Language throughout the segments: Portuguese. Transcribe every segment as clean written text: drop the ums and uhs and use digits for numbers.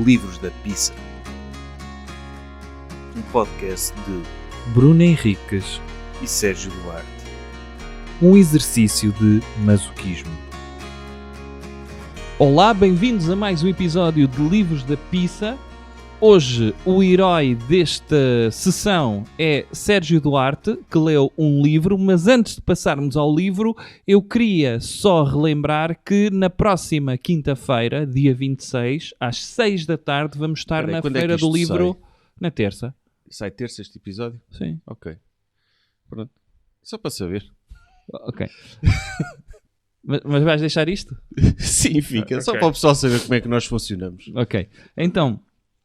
Livros da Pizza, um podcast de Bruno Henriques e Sérgio Duarte. Um exercício de masoquismo. Olá, bem-vindos a mais um episódio de Livros da Pizza. Hoje o herói desta sessão é Sérgio Duarte, que leu um livro, mas antes de passarmos ao livro, eu queria só relembrar que na próxima quinta-feira, dia 26, às 6 da tarde, vamos estar na Feira do Livro. Na terça. Sai terça este episódio? Sim. Ok. Pronto. Só para saber. Ok. Mas vais deixar isto? Sim, fica. Okay. Só para o pessoal saber como é que nós funcionamos. Ok. Então,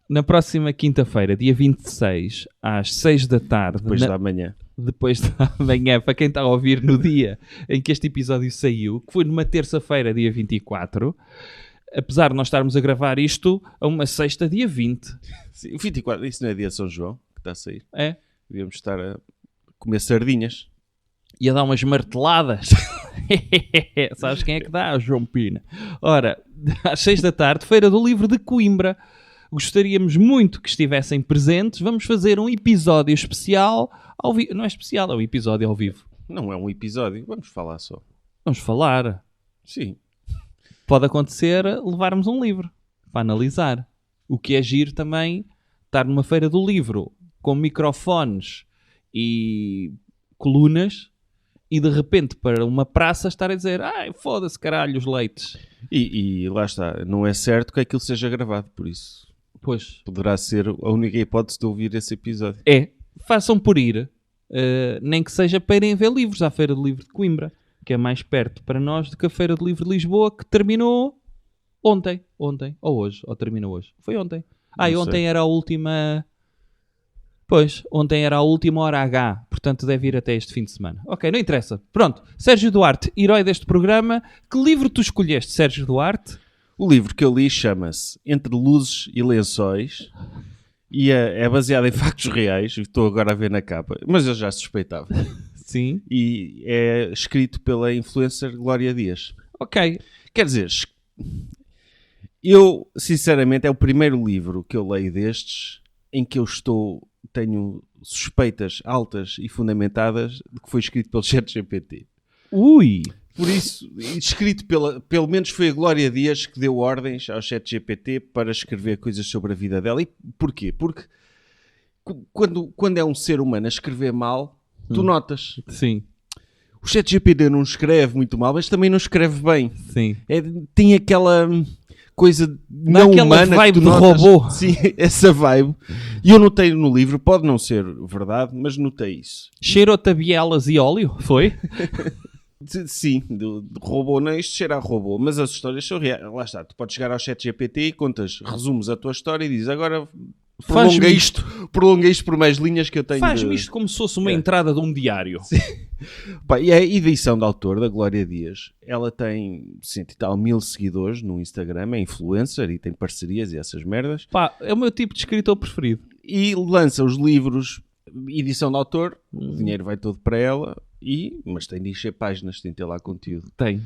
na próxima quinta-feira, dia 26, às 6 da tarde... Depois da manhã. Depois da manhã, para quem está a ouvir no dia em que este episódio saiu, que foi numa terça-feira, dia 24, apesar de nós estarmos a gravar isto a uma sexta, dia 20. Sim, 24, isso não é dia de São João que está a sair? É. Devíamos estar a comer sardinhas. E a dar umas marteladas. Sabes quem é que dá? O João Pina. Ora, às 6 da tarde, Feira do Livro de Coimbra. Gostaríamos muito que estivessem presentes. Vamos fazer um episódio especial ao vivo. Não é especial, é um episódio ao vivo. Não é um episódio, vamos falar só. Vamos falar. Sim. Pode acontecer levarmos um livro para analisar. O que é giro também estar numa Feira do Livro com microfones e colunas e de repente para uma praça estar a dizer ai, foda-se caralho os leites. E lá está, não é certo que aquilo seja gravado, por isso Pois. poderá ser a única hipótese de ouvir esse episódio. É, façam por ir, nem que seja para irem ver livros à Feira do Livro de Coimbra, que é mais perto para nós do que a Feira do Livro de Lisboa, que terminou ontem, ou hoje, ou terminou hoje. Foi ontem. E ontem era a última... Pois, ontem era a última hora H, portanto deve ir até este fim de semana. Ok, não interessa. Pronto, Sérgio Duarte, herói deste programa. Que livro tu escolheste, Sérgio Duarte? O livro que eu li chama-se Entre Luzes e Lençóis e é baseado em factos reais. Estou agora a ver na capa, mas eu já suspeitava. Sim. E é escrito pela influencer Glória Dias. Ok. Quer dizer, eu, sinceramente, é o primeiro livro que eu leio destes em que eu tenho suspeitas altas e fundamentadas de que foi escrito pelo ChatGPT. Ui! Por isso, escrito pelo menos foi a Glória Dias que deu ordens ao ChatGPT para escrever coisas sobre a vida dela. E porquê? Porque quando é um ser humano a escrever mal, tu notas. Sim. O ChatGPT não escreve muito mal, mas também não escreve bem. Sim. Tem aquela coisa não humana vibe que tu de notas. robô. Sim, essa vibe. E eu notei no livro, pode não ser verdade, mas notei isso. Cheirou-te a bielas e óleo? Foi? Sim, de robô, não, isto cheira a robô, mas as histórias são reais. Lá está, tu podes chegar ao ChatGPT e resumes a tua história e dizes agora prolonga isto por mais linhas que eu tenho. Faz-me isto como se fosse uma entrada de um diário. Pá, e a edição de autor da Glória Dias, ela tem 100 e tal mil seguidores no Instagram, é influencer e tem parcerias e essas merdas. Pá, é o meu tipo de escritor preferido. E lança os livros, edição de autor, o dinheiro vai todo para ela, mas tem de encher páginas, tem de ter lá conteúdo. Tem.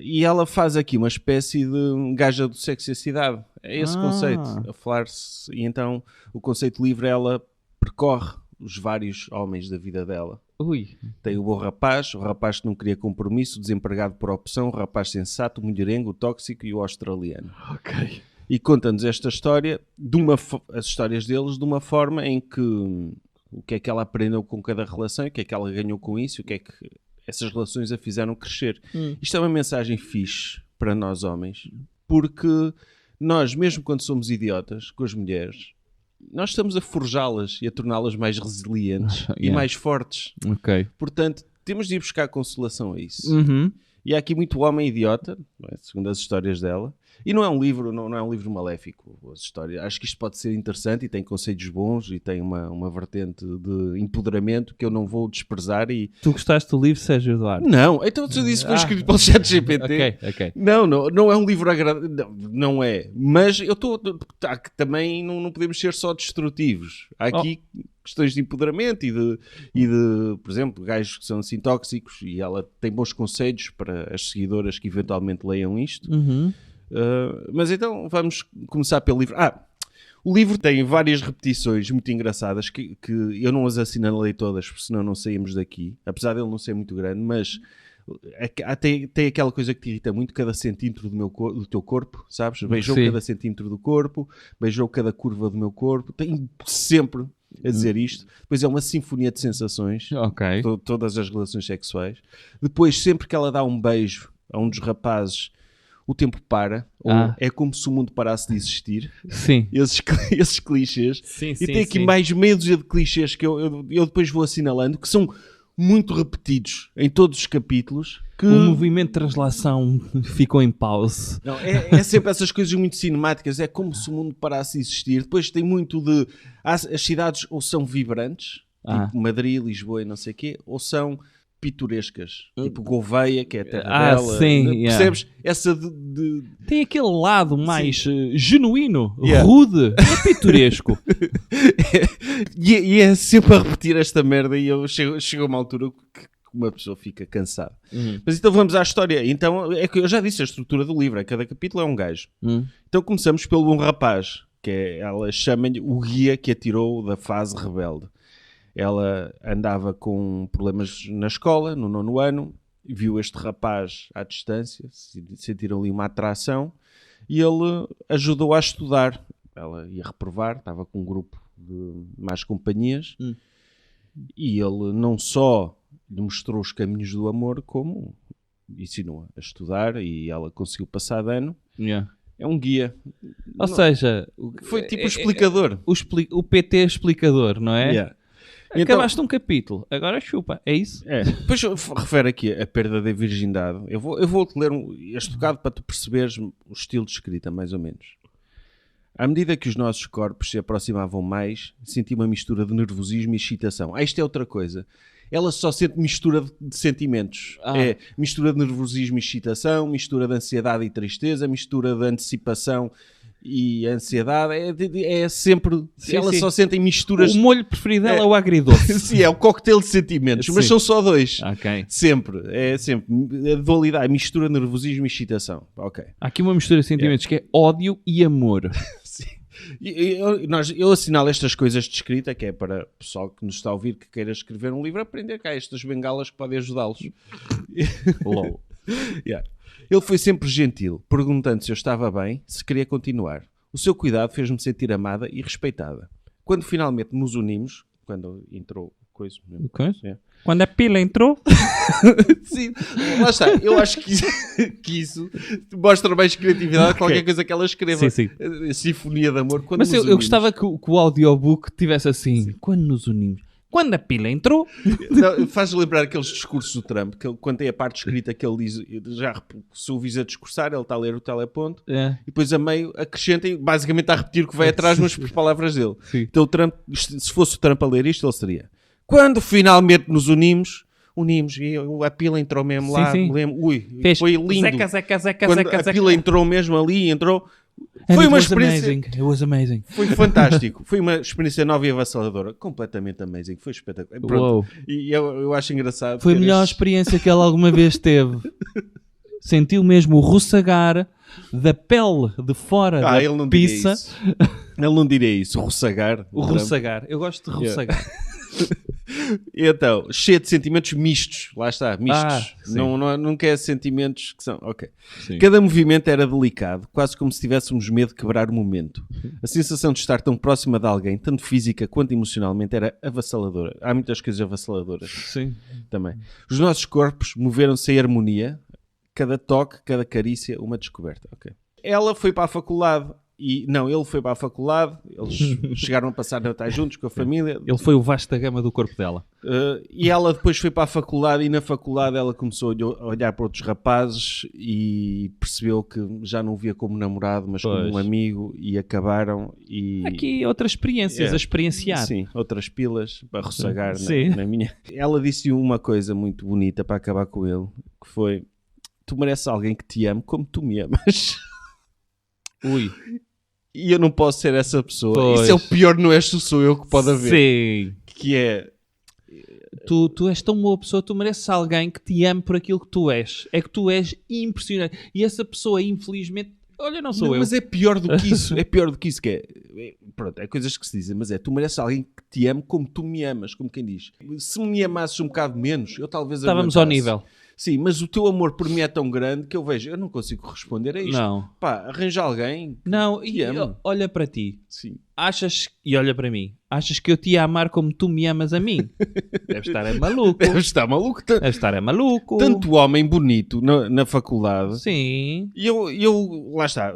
E ela faz aqui uma espécie de gaja do Sexo e a Cidade. É esse conceito, a falar-se. E então o conceito livre, ela percorre os vários homens da vida dela. Ui. Tem o bom rapaz, o rapaz que não queria compromisso, o desempregado por opção, o rapaz sensato, o mulherengo, o tóxico e o australiano. Ok. E conta-nos esta história, as histórias deles, de uma forma em que o que é que ela aprendeu com cada relação, o que é que ela ganhou com isso, o que é que essas relações a fizeram crescer. Isto é uma mensagem fixe para nós homens, porque nós, mesmo quando somos idiotas com as mulheres, nós estamos a forjá-las e a torná-las mais resilientes e mais fortes. Ok. Portanto, temos de ir buscar consolação a isso. Uhum. E há aqui muito homem idiota, não é? Segundo as histórias dela. E não é um livro, não é um livro maléfico. As histórias. Acho que isto pode ser interessante e tem conceitos bons e tem uma vertente de empoderamento que eu não vou desprezar. Tu gostaste do livro, Sérgio Duarte? Não, então tu disse que foi escrito pelo ChatGPT. Ok. Não é um livro agradável. Não é. Mas eu estou... Também não podemos ser só destrutivos. Há aqui questões de empoderamento e de, por exemplo, gajos que são assim tóxicos, e ela tem bons conselhos para as seguidoras que eventualmente leiam isto. Uhum. Mas então vamos começar pelo livro. O livro tem várias repetições muito engraçadas que eu não as assinalei todas, porque senão não saímos daqui. Apesar dele não ser muito grande, mas tem aquela coisa que te irrita muito, cada centímetro do teu corpo, sabes? Beijou cada centímetro do corpo, beijou cada curva do meu corpo. Tem sempre a dizer isto. Depois é uma sinfonia de sensações, todas as relações sexuais. Depois, sempre que ela dá um beijo a um dos rapazes, o tempo para, ou é como se o mundo parasse de existir. Sim. Esses clichês. Sim, e tem aqui mais meia dúzia de clichês que eu depois vou assinalando, que são muito repetidos em todos os capítulos. O movimento de translação ficou em pause. Não, é sempre essas coisas muito cinemáticas. É como se o mundo parasse de existir. Depois tem muito de... As cidades ou são vibrantes, tipo Madrid, Lisboa e não sei o quê, ou são pitorescas, tipo Gouveia, que é a terra dela. Sim, percebes? Essa Tem aquele lado mais genuíno, rude, é pitoresco. e é sempre a repetir esta merda e chega a uma altura que uma pessoa fica cansada. Mas então vamos à história. Então, é que eu já disse a estrutura do livro, cada capítulo é um gajo. Então começamos pelo um rapaz, que ela chama-lhe o guia que a tirou da fase rebelde. Ela andava com problemas na escola, no 9º ano, viu este rapaz à distância, sentiram ali uma atração e ele ajudou a estudar. Ela ia reprovar, estava com um grupo de más companhias e ele não só lhe mostrou os caminhos do amor, como ensinou a estudar e ela conseguiu passar de ano. É um guia. Ou seja... Foi tipo o explicador. O PT explicador, não é? Acabaste então, um capítulo, agora chupa, é isso? Depois refere aqui a perda da virgindade. Eu vou-te ler este bocado para tu perceberes o estilo de escrita, mais ou menos. À medida que os nossos corpos se aproximavam mais, senti uma mistura de nervosismo e excitação. Isto é outra coisa. Ela só sente mistura de sentimentos. É mistura de nervosismo e excitação, mistura de ansiedade e tristeza, mistura de antecipação e ansiedade. É sempre... Ela só sente em misturas... O molho preferido dela é o agridoce. Sim, é o coquetel de sentimentos, mas são só dois. Sempre. É sempre. A dualidade, a mistura de nervosismo e excitação. Há aqui uma mistura de sentimentos que é ódio e amor. Sim. Eu assinalo estas coisas de escrita, que é para o pessoal que nos está a ouvir, que queira escrever um livro, aprender cá estas bengalas que podem ajudá-los. Ele foi sempre gentil, perguntando se eu estava bem, se queria continuar. O seu cuidado fez-me sentir amada e respeitada. Quando finalmente nos unimos, quando entrou coisa... Quando a pila entrou... Sim, lá está. Eu acho que isso mostra mais criatividade que qualquer coisa que ela escreva. Sim. A sinfonia de amor. Mas eu gostava que o audiobook tivesse assim, quando nos unimos. Quando a pila entrou... Não, faz lembrar aqueles discursos do Trump, que quando tem a parte escrita que ele diz, se o ouvires a discursar, ele está a ler o teleponto, e depois a meio acrescenta e basicamente está a repetir o que vai atrás, mas por palavras dele. Sim. Então o Trump, se fosse o Trump a ler isto, ele seria: quando finalmente nos unimos e a pila entrou mesmo lá, foi lindo. Quando a pila entrou mesmo ali, foi uma experiência... It was amazing. Foi fantástico. Foi uma experiência nova e avassaladora. Completamente amazing. Foi espetacular. Pronto. E eu acho engraçado. Foi a melhor experiência que ela alguma vez teve. Sentiu mesmo o roçagar da pele de fora da pizza. Ele não diria isso. Roçagar. O roçagar. Eu gosto de roçagar. Então, cheio de sentimentos mistos. Lá está, mistos. Não quer sentimentos que são... Ok. Sim. Cada movimento era delicado, quase como se tivéssemos medo de quebrar o momento. A sensação de estar tão próxima de alguém, tanto física quanto emocionalmente, era avassaladora. Há muitas coisas avassaladoras. Sim. Também. Os nossos corpos moveram-se em harmonia. Cada toque, cada carícia, uma descoberta. Ok. Ela foi para a faculdade... ele foi para a faculdade, eles chegaram a passar Natal juntos com a família. Ele foi o vasta gama do corpo dela. E ela depois foi para a faculdade e na faculdade ela começou a olhar para outros rapazes e percebeu que já não o via como namorado, mas como um amigo, e acabaram. Aqui outras experiências a experienciar. Sim, outras pilas para rossagar na minha. Ela disse uma coisa muito bonita para acabar com ele, que foi: tu mereces alguém que te ame como tu me amas. E eu não posso ser essa pessoa. Isso é o pior, não és sou eu que pode haver. Sim. Que é... Tu és tão boa pessoa, tu mereces alguém que te ame por aquilo que tu és. É que tu és impressionante. E essa pessoa, infelizmente, Olha, não sou eu. Mas é pior do que isso. É pior do que isso. Pronto, é coisas que se dizem, mas tu mereces alguém que te ame como tu me amas, como quem diz. Se me amasses um bocado menos, eu talvez Estávamos ao nível. Sim, mas o teu amor por mim é tão grande que eu não consigo corresponder a isto. Não. Pá, arranja alguém. Não, e olha para ti. Sim. E olha para mim. Achas que eu te ia amar como tu me amas a mim? Deve estar maluco. Deve estar maluco. Deve estar maluco. Tanto homem bonito na faculdade. Sim. E eu lá está.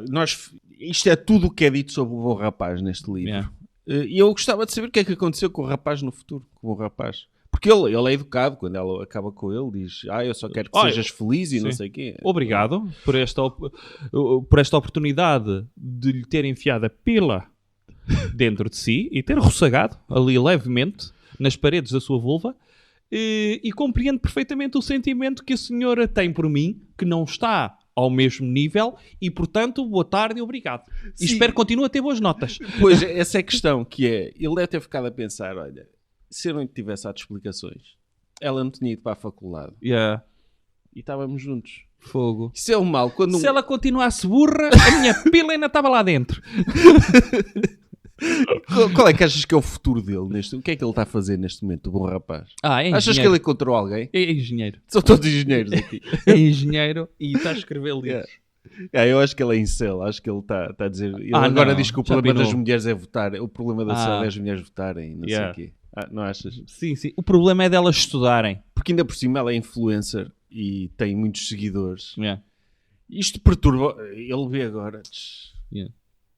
Isto é tudo o que é dito sobre o bom rapaz neste livro. Yeah. E eu gostava de saber o que é que aconteceu com o rapaz no futuro. Com o rapaz. Porque ele é educado, quando ela acaba com ele, diz: eu só quero que sejas feliz e sim. não sei o quê. Obrigado por esta oportunidade de lhe ter enfiado a pila dentro de si e ter roçagado ali levemente nas paredes da sua vulva e compreendo perfeitamente o sentimento que a senhora tem por mim, que não está ao mesmo nível e, portanto, boa tarde e obrigado. Sim. E espero que continue a ter boas notas. Pois, essa é a questão, que é, ele deve ter ficado a pensar, olha, se eu não tivesse dado explicações, ela não tinha ido para a faculdade. Yeah. E estávamos juntos. Fogo. Isso é o mal. Se ela continuasse burra, a minha pila ainda estava lá dentro. Qual é que achas que é o futuro dele? O que é que ele está a fazer neste momento, o bom rapaz? É achas que ele encontrou alguém? É engenheiro. São todos engenheiros aqui. É engenheiro e está a escrever livros. Eu acho que ele é incel. Acho que ele está a dizer... Ele agora diz que o problema das mulheres é votar. O problema da sociedade é as mulheres votarem. Não sei o quê. Não achas? Sim. O problema é delas estudarem. Porque ainda por cima ela é influencer e tem muitos seguidores. Yeah. Isto perturba... Ele vê agora...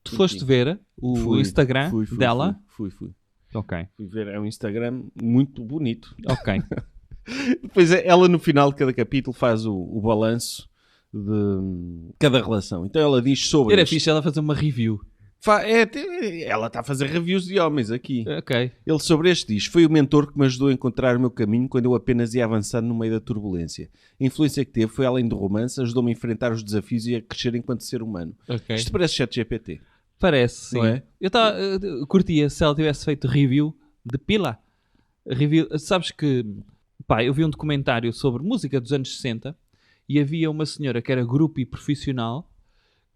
Tu foste ver o Instagram dela? Fui. Ok. Fui ver, é um Instagram muito bonito. Ok. Depois ela no final de cada capítulo faz o balanço de cada relação. Então ela diz sobre... Era fixe ela fazer uma review. Ela está a fazer reviews de homens aqui. Ok. Ele sobre este diz: foi o mentor que me ajudou a encontrar o meu caminho quando eu apenas ia avançando no meio da turbulência. A influência que teve foi além do romance, ajudou-me a enfrentar os desafios e a crescer enquanto ser humano. Okay. Isto parece ChatGPT. Parece, sim. Não é? Eu curtia se ela tivesse feito review de pila. Sabes que, eu vi um documentário sobre música dos anos 60 e havia uma senhora que era groupie profissional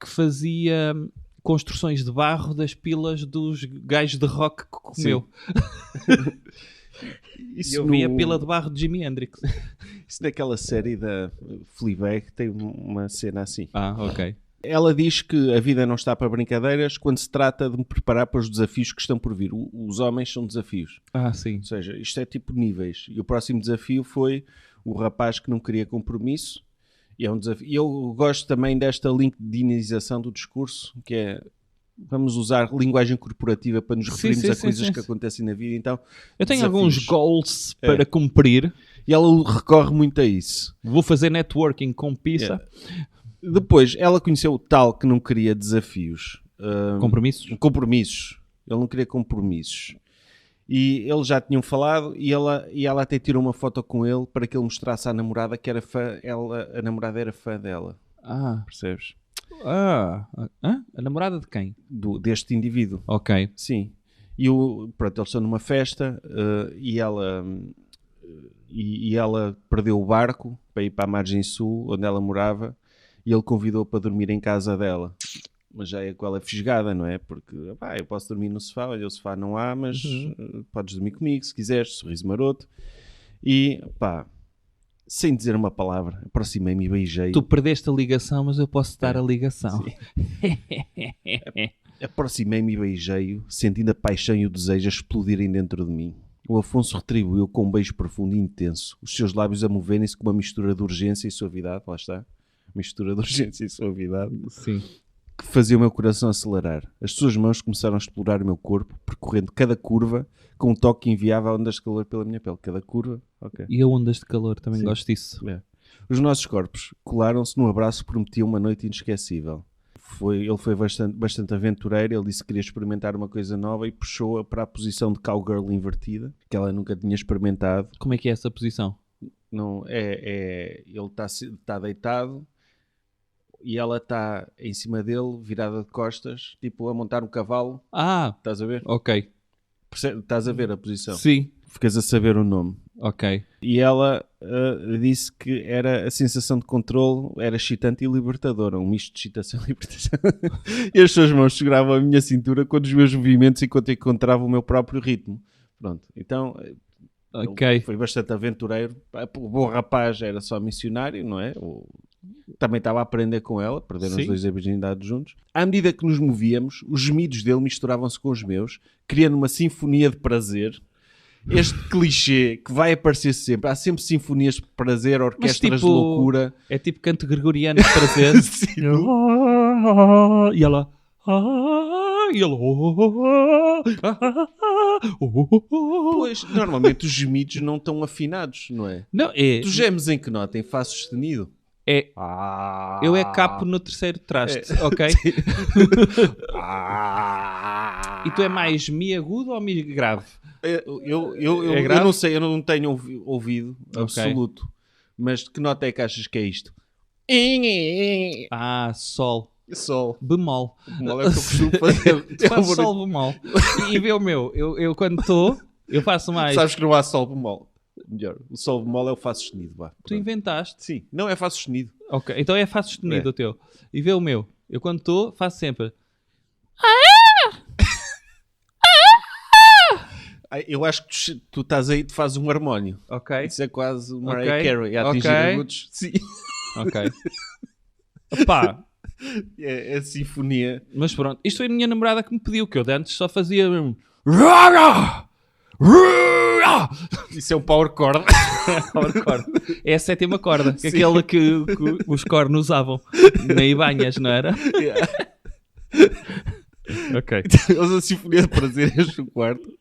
que fazia construções de barro das pilas dos gajos de rock que comeu. Eu vi a pila de barro de Jimi Hendrix. Isso naquela série da Fleabag tem uma cena assim. Ok. Ela diz que a vida não está para brincadeiras quando se trata de me preparar para os desafios que estão por vir. Os homens são desafios. Sim. Ou seja, isto é tipo níveis. E o próximo desafio foi o rapaz que não queria compromisso. E é um desafio. E eu gosto também desta LinkedInização do discurso, que é vamos usar linguagem corporativa para nos referirmos a coisas que acontecem na vida. Então, eu tenho alguns goals para cumprir. E ela recorre muito a isso. Vou fazer networking com pizza. Depois, ela conheceu o tal que não queria desafios. Compromissos. Ele não queria compromissos. E eles já tinham falado e ela até tirou uma foto com ele para que ele mostrasse à namorada que era fã. A namorada era fã dela. Percebes? A namorada de quem? Deste indivíduo. Ok. Sim. E pronto, eles estão numa festa e ela perdeu o barco para ir para a margem sul, onde ela morava, e ele convidou para dormir em casa dela. Mas já é com ela fisgada, não é? Porque eu posso dormir no sofá, olha, o sofá não há, mas podes dormir comigo se quiseres, sorriso maroto. E sem dizer uma palavra, aproximei-me e beijei. Tu perdeste a ligação, mas eu posso dar a ligação. Aproximei-me e beijei-o, sentindo a paixão e o desejo a explodirem dentro de mim. O Afonso retribuiu com um beijo profundo e intenso, os seus lábios a moverem-se com uma mistura de urgência e suavidade. Lá está. Mistura de urgência e suavidade. Sim. Que fazia o meu coração acelerar. As suas mãos começaram a explorar o meu corpo, percorrendo cada curva com um toque que enviava ondas de calor pela minha pele. Cada curva, ok. E a ondas de calor, também gosto disso. Os nossos corpos colaram-se num abraço que prometia uma noite inesquecível. Ele foi bastante aventureiro, ele disse que queria experimentar uma coisa nova e puxou-a para a posição de cowgirl invertida, que ela nunca tinha experimentado. Como é que é essa posição? Não, ele está deitado e ela está em cima dele, virada de costas, tipo a montar um cavalo. Estás a ver? Ok. Estás a ver a posição? Sim. Ficas a saber o nome. Ok. E ela disse que era a sensação de controle, era excitante e libertadora, um misto de excitação e libertação. E as suas mãos seguravam a minha cintura com os meus movimentos enquanto encontrava o meu próprio ritmo. Pronto, então Ok. foi bastante aventureiro. O bom rapaz era só missionário, não é? Também estava a aprender com ela, perderam os Sim. dois a virgindade juntos. À medida que nos movíamos, os gemidos dele misturavam-se com os meus, criando uma sinfonia de prazer. Este clichê que vai aparecer sempre. Há sempre sinfonias de prazer, orquestras de loucura. É tipo canto gregoriano de prazer. Sim. E ela... E ela... Pois, normalmente os gemidos não estão afinados, não é? Não, é... Tu gemes em que nota? Em Fá sustenido? é eu é capo no terceiro traste, ok? E tu é mais mi agudo ou mi grave? Eu grave? não sei, eu não tenho ouvido absoluto. Mas de que nota é que achas que é isto? Ah, sol. Sol. Bemol. Bemol é o que eu costumo fazer. Tu fazes sol bemol. E vê o meu, eu quando estou, eu faço mais. Sabes que não há sol bemol. Melhor, o sol bemol é o Fá sustenido. Vá. Tu inventaste. Sim, não é Fá sustenido. Ok, então é Fá sustenido o teu. E vê o meu, eu quando estou, faço sempre. Eu acho que tu estás aí e fazes um harmónio. Ok. Isso é quase o Mariah Ok. Carey a atingir Ok. agudos. Sim. Ok. Pá, É a sinfonia. mas pronto, isto foi a minha namorada que me pediu, que eu de antes só fazia Isso é um power chord. É a sétima corda, que é aquela que os cornos usavam na Ibanhas, não era? Ok. Eles a sinfonia de prazer este o quarto.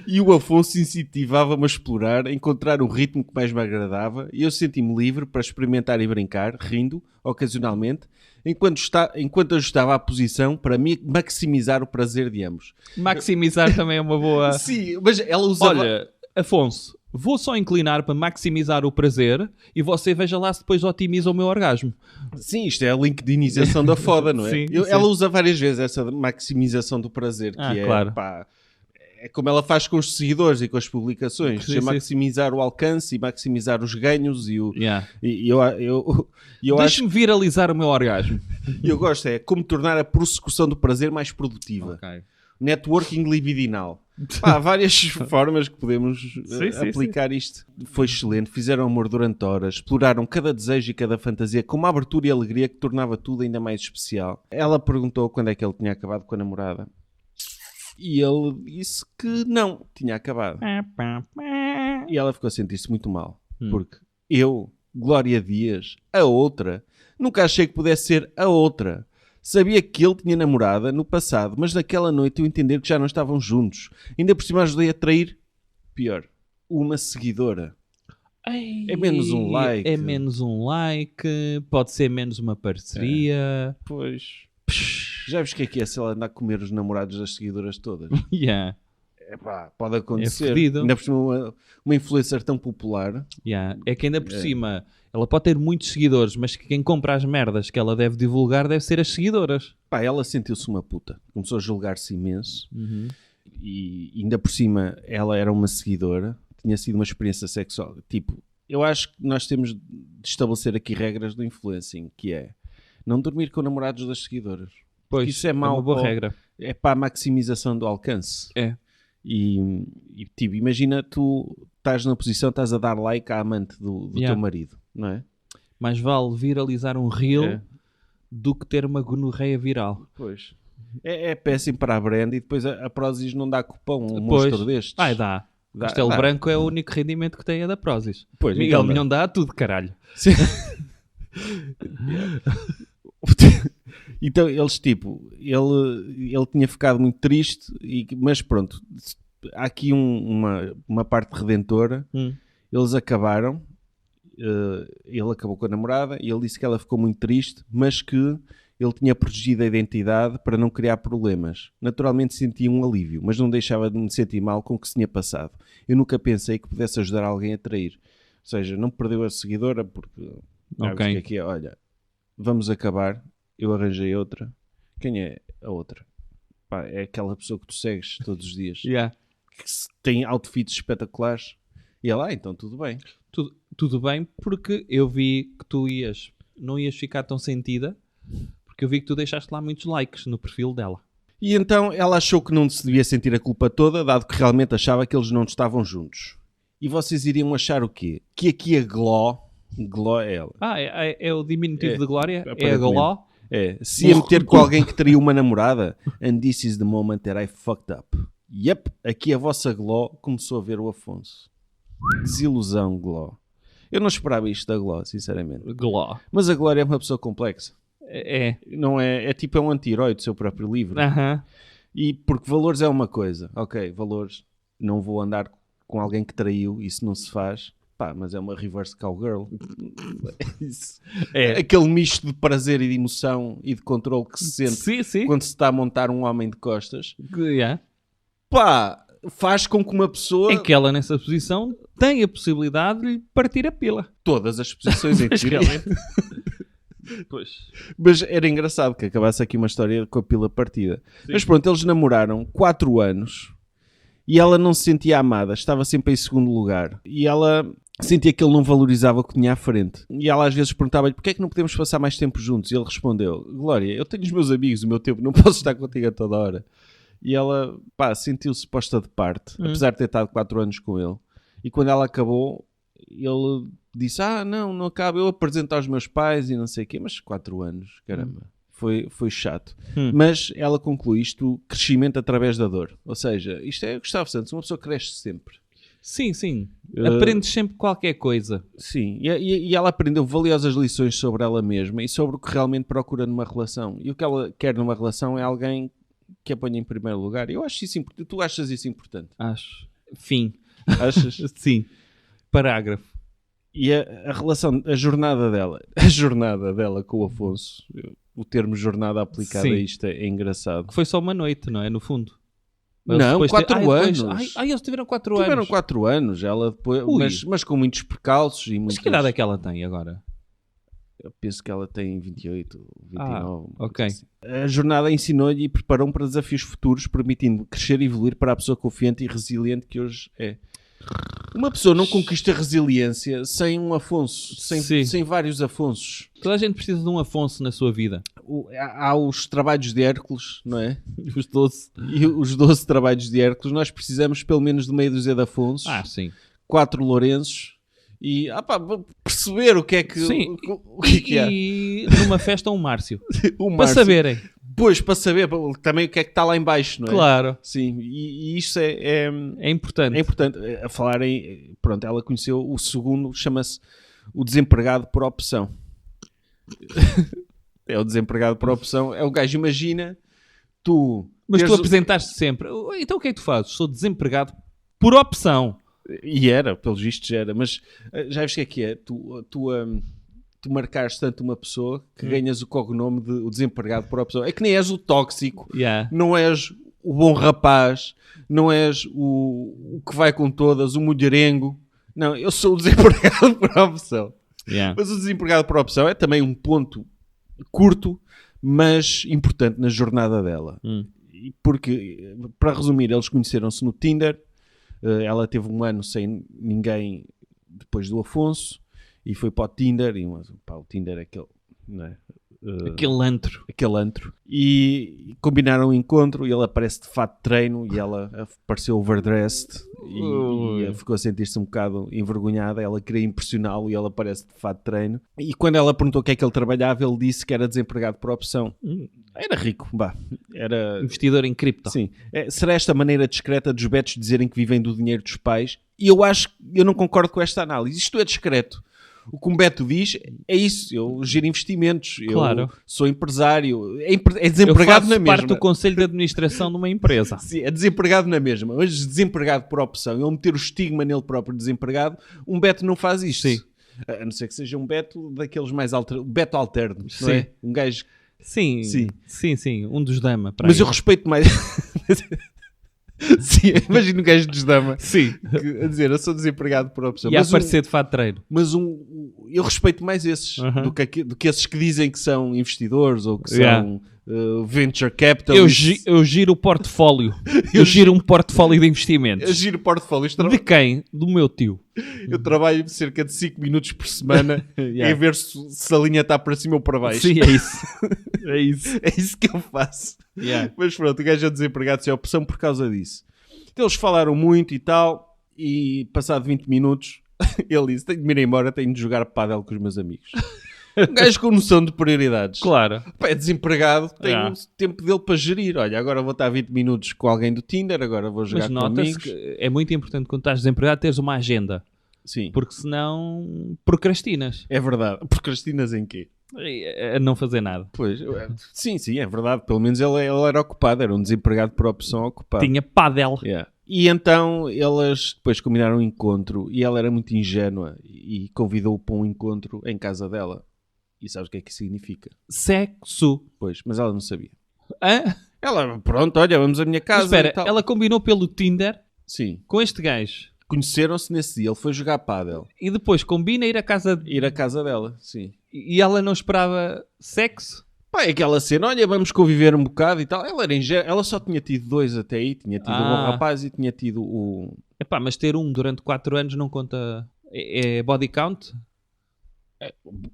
E o Afonso incentivava-me a explorar, a encontrar o ritmo que mais me agradava, e eu senti-me livre para experimentar e brincar, rindo, ocasionalmente, enquanto ajustava a posição para maximizar o prazer de ambos. Maximizar também é uma boa... Sim, mas ela usava... Olha, Afonso, vou só inclinar para maximizar o prazer e você veja lá se depois otimiza o meu orgasmo. Sim, isto é a LinkedInização da foda, não é? Sim, sim. Ela usa várias vezes essa maximização do prazer, que é, claro. pá, é como ela faz com os seguidores e com as publicações, Sim, de sim. maximizar o alcance e maximizar os ganhos e o... Yeah. E eu acho, Deixa-me viralizar o meu orgasmo. eu gosto, é como tornar a prossecução do prazer mais produtiva. Networking libidinal. Pá, há várias formas que podemos aplicar isto. Foi excelente, fizeram amor durante horas, exploraram cada desejo e cada fantasia com uma abertura e alegria que tornava tudo ainda mais especial. Ela perguntou quando é que ele tinha acabado com a namorada. E ele disse que não, tinha acabado. E ela ficou a sentir-se muito mal. Porque eu, Glória Dias, a outra, nunca achei que pudesse ser a outra. Sabia que ele tinha namorada no passado, mas naquela noite eu entendi que já não estavam juntos. Ainda por cima ajudei a trair, pior, uma seguidora. É menos um like. É menos um like, pode ser menos uma parceria. Pois. Já viste o que é se ela andar a comer os namorados das seguidoras todas? Yeah. Epá, pode acontecer. fedido. Ainda por cima uma influencer tão popular. Yeah. É que ainda por cima, ela pode ter muitos seguidores, mas que quem compra as merdas que ela deve divulgar deve ser as seguidoras. Pá, ela sentiu-se uma puta. Começou a julgar-se imenso. E ainda por cima ela era uma seguidora. Tinha sido uma experiência sexual. Tipo, eu acho que nós temos de estabelecer aqui regras do influencing, que é não dormir com namorados das seguidoras. Pois, isso é mau. uma boa regra. É para a maximização do alcance. É. E tipo, imagina tu estás na posição, estás a dar like à amante do teu marido, não é? Mais vale viralizar um reel do que ter uma gonorreia viral. Pois. É péssimo para a brand e depois a Prozis não dá cupom, um Pois. monstro destes. Dá. Castelo Branco é o único rendimento que tem é da Prozis. Pois, Miguel então Milhão dá tudo, caralho. Sim. Então eles tipo, ele tinha ficado muito triste, mas pronto, há aqui uma parte redentora. Eles acabaram, ele acabou com a namorada e ele disse que ela ficou muito triste, mas que ele tinha protegido a identidade para não criar problemas. Naturalmente sentia um alívio, mas não deixava de me sentir mal com o que se tinha passado. Eu nunca pensei que pudesse ajudar alguém a trair. Ou seja, não perdeu a seguidora porque aqui é, olha, vamos acabar, eu arranjei outra. Quem é a outra? Pá, é aquela pessoa que tu segues todos os dias. Yeah. Que tem outfits espetaculares E ela, então tudo bem. Tudo bem, porque eu vi que tu não ias ficar tão sentida, porque eu vi que tu deixaste lá muitos likes no perfil dela. E então ela achou que não se devia sentir a culpa toda, dado que realmente achava que eles não estavam juntos. E vocês iriam achar o quê? Que aqui a Gló é ela. É o diminutivo de Glória? É a Gló? Se ia meter com alguém que teria uma namorada, and this is the moment that I fucked up. Yep, aqui a vossa Gló começou a ver o Afonso. Desilusão, Gló. Eu não esperava isto da Gló, sinceramente. Gló. Mas a Glória é uma pessoa complexa. Não é? É tipo um anti-herói do seu próprio livro. E porque valores é uma coisa. Ok, valores. Não vou andar com alguém que traiu, isso não se faz. Pá, mas é uma reverse cowgirl. Aquele misto de prazer e de emoção e de controle que se sente quando se está a montar um homem de costas. Pá, faz com que uma pessoa... Em que ela, nessa posição, tem a possibilidade de lhe partir a pila. Todas as posições, em que Pois. Mas era engraçado que acabasse aqui uma história com a pila partida. Sim. Mas pronto, eles namoraram 4 anos e ela não se sentia amada, estava sempre em segundo lugar. E ela sentia que ele não valorizava o que tinha à frente. E ela às vezes perguntava-lhe, porquê é que não podemos passar mais tempo juntos? E ele respondeu, Glória, eu tenho os meus amigos, o meu tempo, não posso estar contigo a toda hora. E ela, sentiu-se posta de parte, apesar de ter estado 4 anos com ele. E quando ela acabou, ele disse, não acaba, eu apresento aos meus pais e não sei o quê, mas 4 anos, caramba, foi chato. Mas ela conclui isto, crescimento através da dor. Ou seja, isto é Gustavo Santos, uma pessoa cresce sempre. Sim. Aprendes sempre qualquer coisa. Sim, e ela aprendeu valiosas lições sobre ela mesma e sobre o que realmente procura numa relação. E o que ela quer numa relação é alguém que a ponha em primeiro lugar. Eu acho isso importante. Tu achas isso importante? Acho. Fim. Achas? Sim. Parágrafo. E a relação, a jornada dela com o Afonso, o termo jornada aplicado a isto é engraçado. Foi só uma noite, não é? No fundo. Não, 4 anos. Eles tiveram 4 anos. Tiveram 4 anos. Ela depois, mas com muitos percalços. E Mas que idade é que ela tem agora? Eu penso que ela tem 28, 29. Ok. Assim. A jornada ensinou-lhe e preparou-me para desafios futuros, permitindo crescer e evoluir para a pessoa confiante e resiliente que hoje é. Uma pessoa não conquista resiliência sem um Afonso, sem vários Afonsos. Toda a gente precisa de um Afonso na sua vida. Há os trabalhos de Hércules, não é? Os 12. E os 12 trabalhos de Hércules. Nós precisamos pelo menos de meia dúzia de Afonsos. Sim. 4 Lourenços. E perceber o que é que, o que é. E numa festa um Márcio. Para saberem. Pois, para saber também o que é que está lá em baixo, não é? Claro. Sim, e isto é importante. É importante. A falar em... Pronto, ela conheceu o segundo, chama-se o desempregado por opção. É o desempregado por opção. É o gajo, imagina, Mas tu apresentaste sempre. Então o que é que tu fazes? Sou desempregado por opção. E era, pelos vistos era. Mas já viste o que é? Tu marcares tanto uma pessoa que ganhas o cognome de o desempregado por opção. É que nem és o tóxico, não és o bom rapaz, não és o que vai com todas, o mulherengo. Não, eu sou o desempregado por opção. Mas o desempregado por opção é também um ponto curto, mas importante na jornada dela. Porque, para resumir, eles conheceram-se no Tinder. Ela teve 1 ano sem ninguém depois do Afonso. E foi para o Tinder, o Tinder é aquele, não é? Aquele antro. E combinaram um encontro e ele aparece de fato de treino e ela apareceu overdressed e ficou a sentir-se um bocado envergonhada. Ela queria impressioná-lo e ele aparece de fato de treino. E quando ela perguntou o que é que ele trabalhava, ele disse que era desempregado por opção. Era rico, era... Investidor em cripto. Sim. Será esta maneira discreta dos betos dizerem que vivem do dinheiro dos pais? E eu não concordo com esta análise. Isto é discreto. O que um Beto diz é isso, eu giro investimentos, eu sou empresário, é desempregado na mesma. Eu faço parte do conselho de administração de uma empresa. Sim, é desempregado na mesma, mas desempregado por opção, ele meter o estigma nele próprio desempregado, um Beto não faz isto. Sim. A não ser que seja um Beto daqueles mais Beto alterno, não é? Um gajo... Sim, um dos dama. Mas eu respeito mais... Sim, imagina um gajo de dama a dizer, eu sou desempregado por opção. E a aparecer de fato treino. Mas eu respeito mais esses do que esses que dizem que são investidores ou que são venture capitalists. Eu giro o portfólio. Eu giro um portfólio de investimentos. Eu giro portfólios. De quem? Do meu tio. Eu trabalho cerca de 5 minutos por semana em ver se a linha está para cima ou para baixo. Sim, é isso. É isso. É isso que eu faço. Mas pronto, o gajo é desempregado sem opção por causa disso. Então eles falaram muito e tal, e passado 20 minutos ele disse, tenho de ir embora, tenho de jogar pádel com os meus amigos. Um gajo com noção de prioridades. Claro. Pá, é desempregado, tem o tempo dele para gerir. Olha, agora vou estar 20 minutos com alguém do Tinder, agora vou jogar com amigos. Que é muito importante quando estás desempregado teres uma agenda. Sim. Porque senão procrastinas. É verdade. Procrastinas em quê? A não fazer nada. Pois, sim, é verdade. Pelo menos ele era ocupado, era um desempregado por opção ocupado. Tinha pádel. E então elas depois combinaram um encontro e ela era muito ingênua e convidou-o para um encontro em casa dela. E sabes o que é que isso significa? Sexo. Pois, mas ela não sabia. Hã? Ela, pronto, olha, vamos à minha casa. Mas espera, e tal. ela combinou pelo Tinder com este gajo. Conheceram-se nesse dia, ele foi jogar pádel. E depois combina ir à casa dela, sim. E ela não esperava sexo? Pá, é aquela cena, olha, vamos conviver um bocado e tal. Ela era ingênua, ela só tinha tido 2 até aí, tinha tido um rapaz e tinha tido o... Epá, mas ter durante 4 anos não conta... É body count?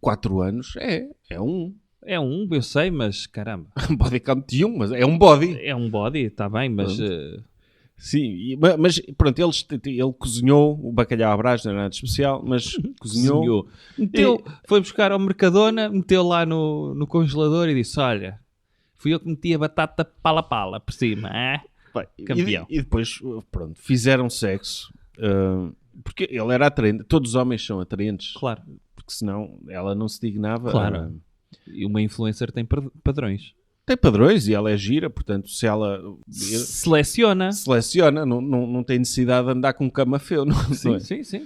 4 anos é um. É um, eu sei, mas caramba. Body count de um, mas é um body. É um body, está bem, mas... Sim, mas pronto, ele cozinhou o bacalhau à Brás, não era nada de especial, mas cozinhou. Foi buscar ao Mercadona, meteu lá no congelador e disse, olha, fui eu que meti a batata pala-pala por cima, campeão. E depois, pronto, fizeram sexo, porque ele era atraente, todos os homens são atraentes. Claro. Porque senão ela não se dignava. Claro. E uma influencer tem padrões. Tem padrões e ela é gira, portanto, se ela... Seleciona, não tem necessidade de andar com cama feio. Sim.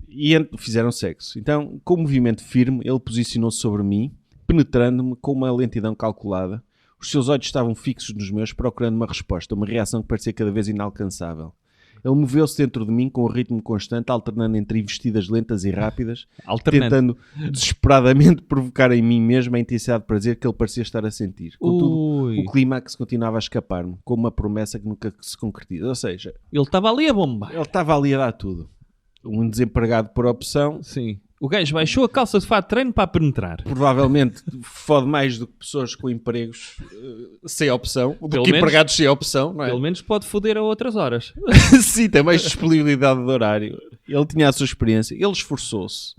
E fizeram sexo. Então, com um movimento firme, ele posicionou-se sobre mim, penetrando-me com uma lentidão calculada. Os seus olhos estavam fixos nos meus, procurando uma resposta, uma reação que parecia cada vez inalcançável. Ele moveu-se dentro de mim com um ritmo constante, alternando entre investidas lentas e rápidas, tentando desesperadamente provocar em mim mesmo a intensidade de prazer que ele parecia estar a sentir. Contudo, o clímax continuava a escapar-me, como uma promessa que nunca se concretiza. Ou seja... Ele estava ali a bomba. Ele estava ali a dar tudo. Um desempregado por opção. Sim. O gajo baixou a calça de fato de treino para penetrar. Provavelmente fode mais do que pessoas com empregos sem opção, do que empregados sem opção, não é? Pelo menos pode foder a outras horas. Sim, tem mais disponibilidade de horário. Ele tinha a sua experiência, ele esforçou-se.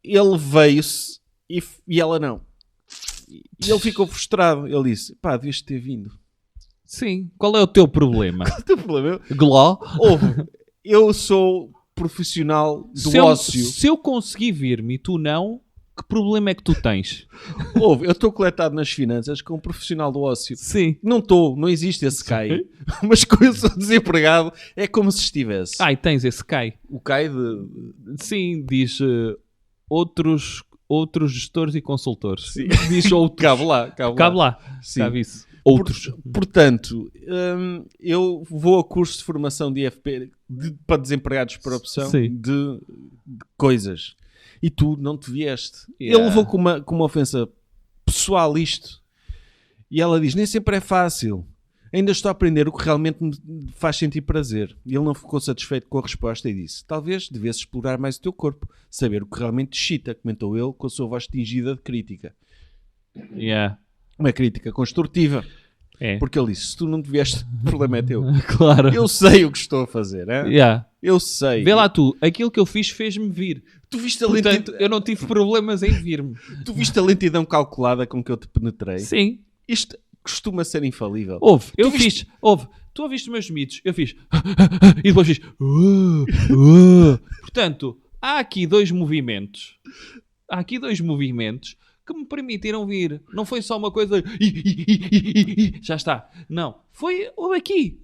Ele veio-se e ela não. E ele ficou frustrado. Ele disse, pá, devias ter vindo. Sim. Qual é o teu problema? Qual é o teu problema? Gló? Eu sou... profissional do ócio. Se eu conseguir vir-me e tu não, que problema é que tu tens? Eu estou coletado nas finanças com um profissional do ócio. Sim. Não existe esse CAI. Mas quando eu sou desempregado, é como se estivesse. E tens esse CAI. O CAI de... Sim, diz outros gestores e consultores. Sim. Diz outros. Cabe lá. Sim. Cabe isso. Outros. Portanto, eu vou a curso de formação de IFP para desempregados por opção de coisas. E tu não te vieste. Ele levou com uma ofensa pessoal isto. E ela diz, nem sempre é fácil. Ainda estou a aprender o que realmente me faz sentir prazer. E ele não ficou satisfeito com a resposta e disse, talvez devesses explorar mais o teu corpo. Saber o que realmente te excita, comentou ele com a sua voz tingida de crítica. Uma crítica construtiva. Porque ele disse, se tu não te vieste, o problema é teu. Claro. Eu sei o que estou a fazer. Eu sei. Vê lá tu, aquilo que eu fiz fez-me vir. Tu viste a Portanto, eu não tive problemas em vir-me. Tu viste a lentidão calculada com que eu te penetrei? Sim. Isto costuma ser infalível. Tu ouviste os meus gemidos, eu fiz e depois fiz Portanto, há aqui dois movimentos que me permitiram vir. Não foi só uma coisa... Já está. Não. Houve aqui.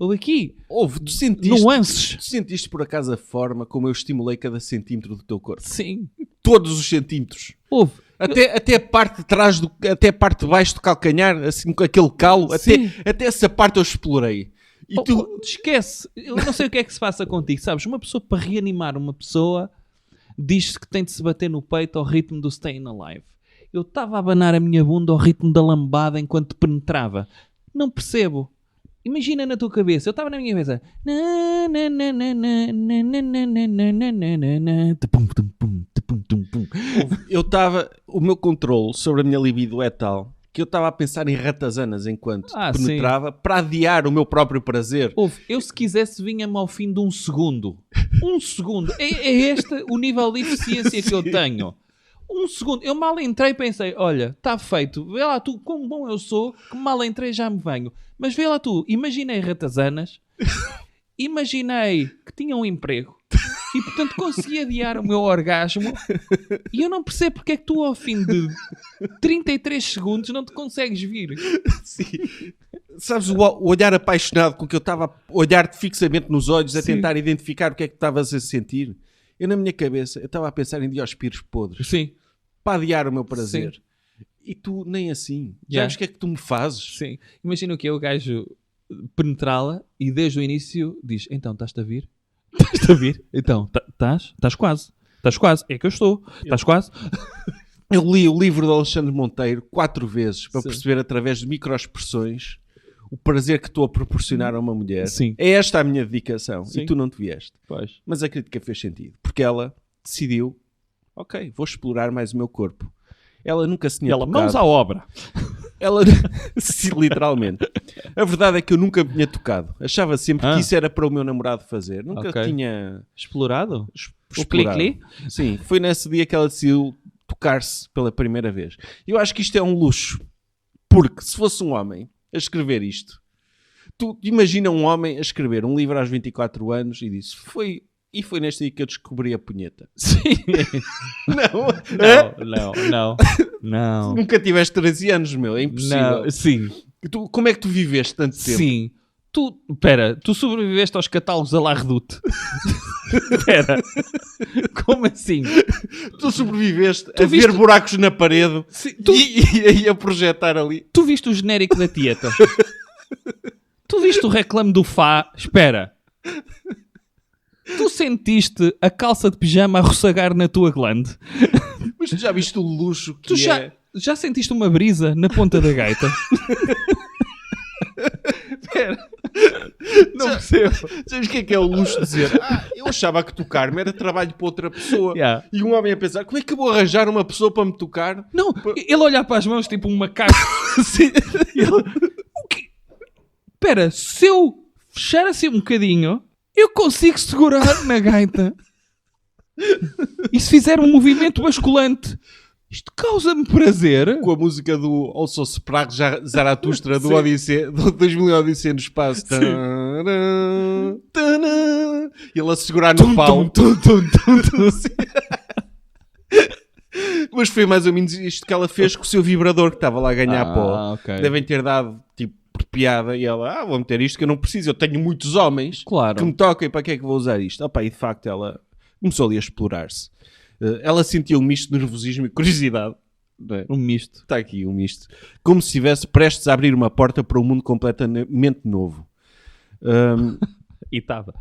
Tu sentiste... Nuances. Tu sentiste por acaso a forma como eu estimulei cada centímetro do teu corpo? Sim. Todos os centímetros. Houve. Até a parte de trás, até a parte de baixo do calcanhar, assim com aquele calo, até essa parte eu explorei. E tu... Esquece. Eu não sei o que é que se passa contigo, sabes? Uma pessoa, para reanimar uma pessoa... diz-se que tem de se bater no peito ao ritmo do Staying Alive. Eu estava a abanar a minha bunda ao ritmo da lambada enquanto penetrava. Não percebo. Imagina na tua cabeça. Eu estava na minha cabeça. Eu estava... O meu controle sobre a minha libido é tal que eu estava a pensar em ratazanas enquanto penetrava para adiar o meu próprio prazer. Eu se quisesse vinha-me ao fim de 1 segundo. 1 segundo. É este o nível de eficiência que eu tenho. 1 segundo. Eu mal entrei e pensei, olha, está feito. Vê lá tu, quão bom eu sou, que mal entrei já me venho. Mas vê lá tu, imaginei ratazanas, imaginei que tinha um emprego e, portanto, consegui adiar o meu orgasmo e eu não percebo porque é que tu, ao fim de 33 segundos, não te consegues vir. Sim. Sabes o olhar apaixonado com que eu estava a olhar-te fixamente nos olhos, a tentar identificar o que é que estavas a sentir? Eu, na minha cabeça, eu estava a pensar em Diospíros podres. Sim. Para adiar o meu prazer. Sim. E tu nem assim. Sabes o que é que tu me fazes? Sim. Imagina o que é o gajo penetrá-la e desde o início diz, então, estás-te a vir? Estás-te a vir? Então, estás quase. Estás quase. É que eu estou. Estás quase. Eu li o livro de Alexandre Monteiro 4 vezes para perceber através de microexpressões o prazer que estou a proporcionar a uma mulher. Sim. É esta a minha dedicação. Sim. E tu não te vieste. Pois. Mas a crítica fez sentido. Porque ela decidiu, ok, vou explorar mais o meu corpo. Ela nunca se tinha tocado. Mãos à obra. Ela, sim, literalmente. A verdade é que eu nunca me tinha tocado. Achava sempre que isso era para o meu namorado fazer. Nunca tinha... Explorado? O clique-lí? Sim, foi nesse dia que ela decidiu tocar-se pela primeira vez. Eu acho que isto é um luxo. Porque se fosse um homem a escrever isto, tu imagina um homem a escrever um livro aos 24 anos e disse, foi neste dia que eu descobri a punheta. Sim. Não. Nunca tiveste 13 anos, meu. É impossível. Não. Sim. Como é que tu viveste tanto tempo? Sim. Tu sobreviveste aos catálogos da La Redoute. Espera. Como assim? Tu sobreviveste a ver buracos na parede e a projetar ali. Tu viste o genérico da Tieta? Tu viste o reclame do Fá? Espera. Tu sentiste a calça de pijama a rossagar na tua glande? Mas tu já viste o luxo que já sentiste uma brisa na ponta da gaita? Espera. Não percebo. Sabes o que é o luxo de dizer? Eu achava que tocar-me era trabalho para outra pessoa. Yeah. E um homem a pensar, como é que eu vou arranjar uma pessoa para me tocar? Não, ele olhar para as mãos tipo um macaco. O quê? Espera, se eu fechar assim um bocadinho, eu consigo segurar na gaita. E se fizer um movimento basculante, isto causa-me prazer. Com a música do Also Sprach Zaratustra do Odisseia, do 2000 Odisseia no Espaço. E ele a segurar no pau. Mas foi mais ou menos isto que ela fez com o seu vibrador que estava lá a ganhar pó. Okay. Devem ter dado tipo por piada e ela, vou meter isto que eu não preciso, eu tenho muitos homens que me toquem, para que é que vou usar isto? E de facto ela começou ali a explorar-se. Ela sentiu um misto de nervosismo e curiosidade. Um misto. Está aqui um misto. Como se estivesse prestes a abrir uma porta para um mundo completamente novo. E estava.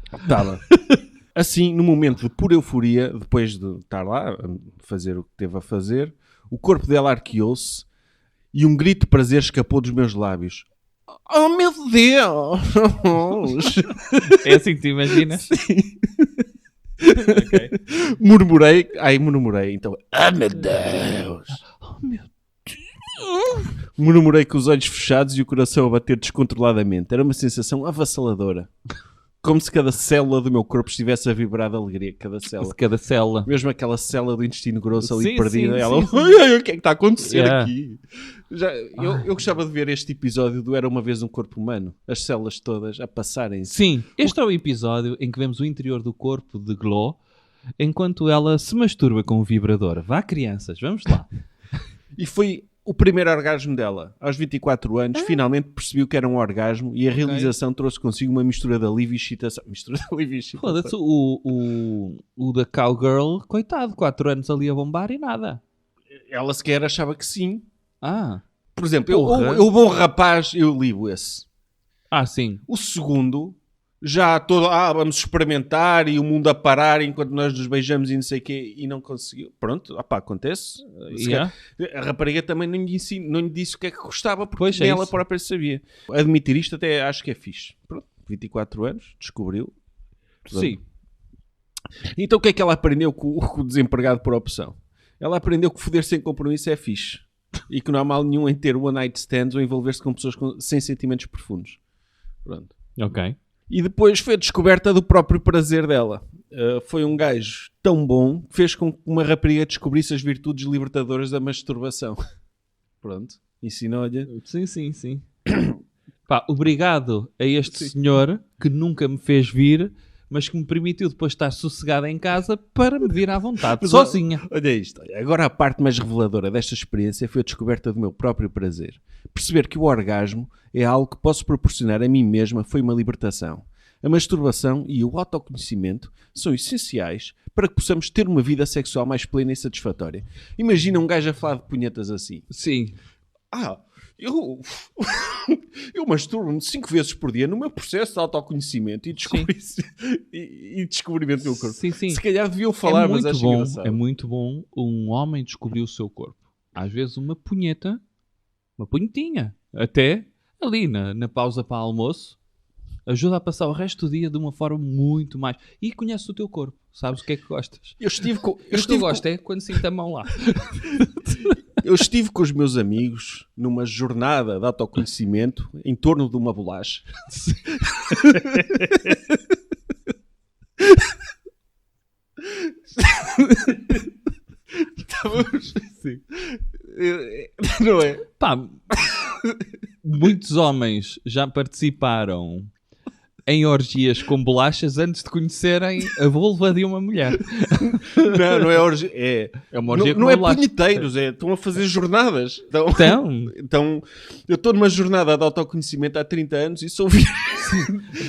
Assim, no momento de pura euforia, depois de estar lá a fazer o que teve a fazer, o corpo dela arqueou-se e um grito de prazer escapou dos meus lábios. Oh, meu Deus! É assim que te imaginas? Sim. Okay. Murmurei. Então, meu Deus! Oh, meu Deus! Murmurei com os olhos fechados e o coração a bater descontroladamente. Era uma sensação avassaladora. Como se cada célula do meu corpo estivesse a vibrar de alegria. Cada célula. Mesmo aquela célula do intestino grosso ali perdida. Ela, o que é que está a acontecer aqui? Eu gostava de ver este episódio do Era Uma Vez um Corpo Humano. As células todas a passarem-se. Sim, este é o episódio em que vemos o interior do corpo de Glow enquanto ela se masturba com o vibrador. Vá, crianças, vamos lá. E foi o primeiro orgasmo dela. Aos 24 anos, finalmente percebiu que era um orgasmo e a realização trouxe consigo uma mistura de alívio e excitação. Foda-se, o da Cowgirl, coitado, 4 anos ali a bombar e nada. Ela sequer achava que sim. Por exemplo, o bom rapaz, eu libo esse. Sim. O segundo, já todo, vamos experimentar e o mundo a parar enquanto nós nos beijamos e não sei o quê, e não conseguiu. Pronto, acontece. A rapariga também não lhe disse o que é que gostava, porque nem ela própria sabia. Admitir isto até acho que é fixe. Pronto, 24 anos, descobriu. Pronto. Sim. Então o que é que ela aprendeu com o desempregado por opção? Ela aprendeu que foder sem compromisso é fixe. E que não há mal nenhum em ter one night stands ou envolver-se com pessoas sem sentimentos profundos. Pronto. Ok. E depois foi a descoberta do próprio prazer dela. Foi um gajo tão bom que fez com que uma rapariga descobrisse as virtudes libertadoras da masturbação. Pronto. Ensinou-lhe. Sim. Pá, obrigado a este senhor que nunca me fez vir, mas que me permitiu depois estar sossegada em casa para me vir à vontade, sozinha. Olha isto. Agora a parte mais reveladora desta experiência foi a descoberta do meu próprio prazer. Perceber que o orgasmo é algo que posso proporcionar a mim mesma foi uma libertação. A masturbação e o autoconhecimento são essenciais para que possamos ter uma vida sexual mais plena e satisfatória. Imagina um gajo a falar de punhetas assim. Sim. Eu masturbo-me 5 vezes por dia no meu processo de autoconhecimento e descobrimento do meu corpo. Sim. Se calhar deviam falar, mas acho engraçado. É muito bom um homem descobrir o seu corpo. Às vezes uma punhetinha, até ali na pausa para almoço, ajuda a passar o resto do dia de uma forma muito mais... E conhece o teu corpo. Sabes o que é que gostas? Gosto é quando sinto a mão lá. Eu estive com os meus amigos numa jornada de autoconhecimento em torno de uma bolacha. Estávamos assim. Não é? Pá, muitos homens já participaram em orgias com bolachas antes de conhecerem a vulva de uma mulher. Não é orgia. É uma orgia não é punheteiros, estão a fazer jornadas. Então, eu estou numa jornada de autoconhecimento há 30 anos e sou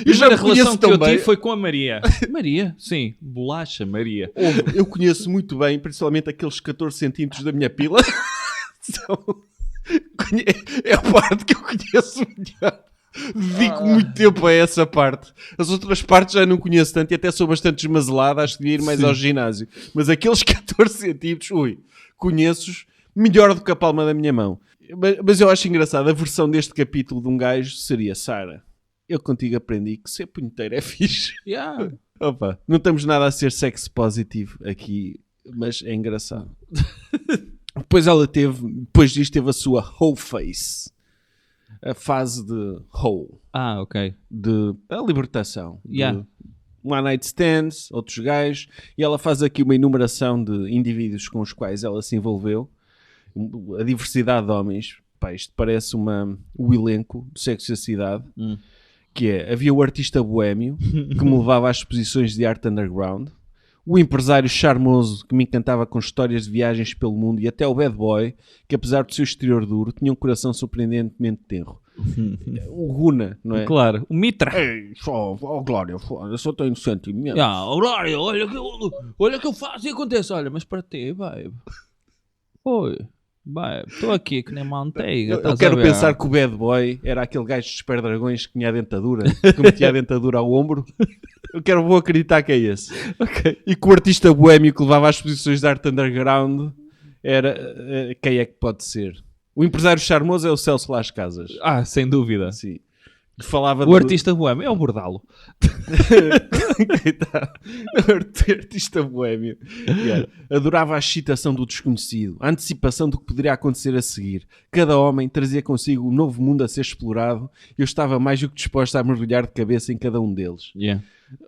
Eu já a relação que eu tive foi com a Maria. Maria? Sim. Bolacha Maria. Eu conheço muito bem, principalmente aqueles 14 centímetros da minha pila. É a parte que eu conheço melhor. Dedico muito tempo a essa parte. As outras partes já não conheço tanto e até sou bastante desmazelado. Acho que devia ir mais ao ginásio. Mas aqueles 14 centímetros, conheço-os melhor do que a palma da minha mão. Mas eu acho engraçado. A versão deste capítulo de um gajo seria: Sara, eu contigo aprendi que ser punheteiro é fixe. Yeah. Opa, não estamos nada a ser sex positivo aqui, mas é engraçado. Depois disto teve a sua whole face. A fase de whole. Ok. De a libertação. Yeah. De one night stands, outros gajos. E ela faz aqui uma enumeração de indivíduos com os quais ela se envolveu. A diversidade de homens. Pá, isto parece o elenco de Sexo e a Cidade. Que havia o artista boémio, que me levava às exposições de arte underground. O empresário charmoso que me encantava com histórias de viagens pelo mundo, e até o bad boy, que apesar do seu exterior duro, tinha um coração surpreendentemente tenro. O Runa, não é? Claro, o Mitra. Ei, Glória, eu só tenho sentimento. Glória, olha que eu faço e acontece. Olha, mas para ti, vai. Estou aqui que nem manteiga. Eu quero pensar que o bad boy era aquele gajo dos super dragões que tinha a dentadura, que metia a dentadura ao ombro. Vou acreditar que é esse. Okay. E que o artista boémio que levava às exposições de arte underground era... quem é que pode ser? O empresário charmoso é o Celso Las Casas. Sem dúvida. Sim. O artista boémio é o Bordalo. O artista boémio. Yeah. Adorava a excitação do desconhecido, a antecipação do que poderia acontecer a seguir. Cada homem trazia consigo um novo mundo a ser explorado e eu estava mais do que disposto a mergulhar de cabeça em cada um deles. Yeah.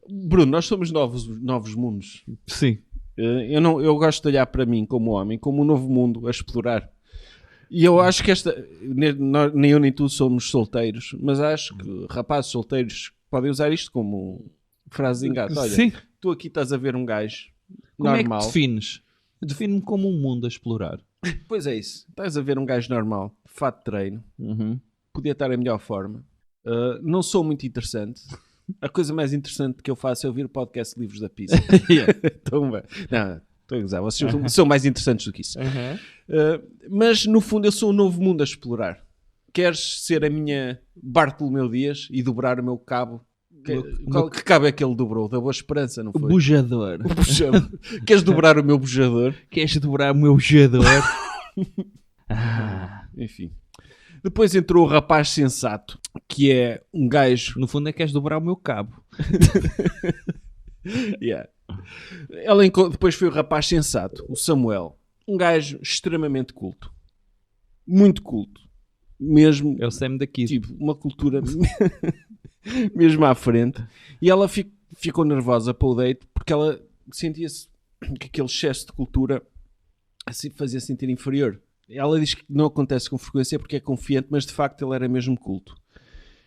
Bruno, nós somos novos mundos. Sim. Eu gosto de olhar para mim como homem, como um novo mundo a explorar. E eu acho que nem eu nem tu somos solteiros, mas acho que rapazes solteiros podem usar isto como frase de engate. Olha, sim. Tu aqui estás a ver um gajo como normal. Como é que defines? Define-me como um mundo a explorar. Pois é isso. Estás a ver um gajo normal, fato de treino, podia estar em melhor forma. Não sou muito interessante. A coisa mais interessante que eu faço é ouvir o podcast Livros da Pizza. Então, não... Estou a gozar, vocês são mais interessantes do que isso. Mas, no fundo, eu sou um novo mundo a explorar. Queres ser a minha Bartolomeu Dias e dobrar o meu cabo Que cabo é que ele dobrou? Da Boa Esperança, não O foi? bujador. O bujador. Queres dobrar o meu bujador? Queres dobrar o meu bujador? Enfim. Depois entrou o rapaz sensato, que é um gajo... No fundo é queres dobrar o meu cabo. Yeah. Depois foi o rapaz sensato, o Samuel. Um gajo extremamente culto. Muito culto. Mesmo, É o Sam daqui. tipo, uma cultura mesmo à frente. E ela ficou nervosa para o date porque ela sentia-se que aquele excesso de cultura assim fazia sentir inferior. Ela diz que não acontece com frequência porque é confiante, mas de facto ele era mesmo culto.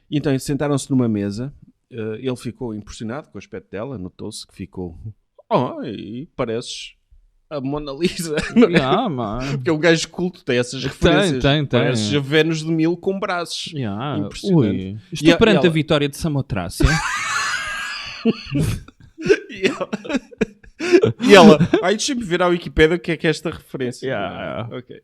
E então sentaram-se numa mesa. Ele ficou impressionado com o aspecto dela, notou-se que ficou... e pareces a Mona Lisa, não é? Mano. Porque é um gajo culto, tem essas referências. Tem. Pareces a Vênus de Milo com braços. Impressionante. Ui. Estou perante a vitória de Samotrácia. E ela... deixa-me ver à Wikipédia o que é esta referência. Ok.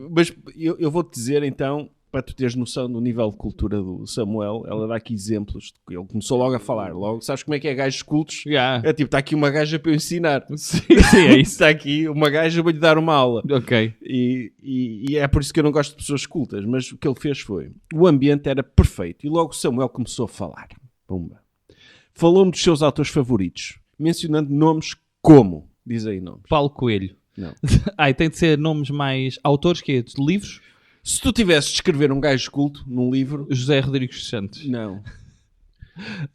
Mas eu vou-te dizer, então... Para tu teres noção do nível de cultura do Samuel, ela dá aqui exemplos. Ele começou logo a falar. Logo, sabes como é que é gajos cultos? É tipo, está aqui uma gaja para eu ensinar. Sim, é isso. Está aqui uma gaja para lhe dar uma aula. Ok. E é por isso que eu não gosto de pessoas cultas. Mas o que ele fez foi... O ambiente era perfeito. E logo o Samuel começou a falar. Pumba. Falou-me dos seus autores favoritos. Mencionando nomes como... Diz aí nomes. Paulo Coelho. Não. E tem de ser nomes mais... Autores que é? De livros? Se tu tivesses de escrever um gajo culto num livro... José Rodrigues Santos. Não.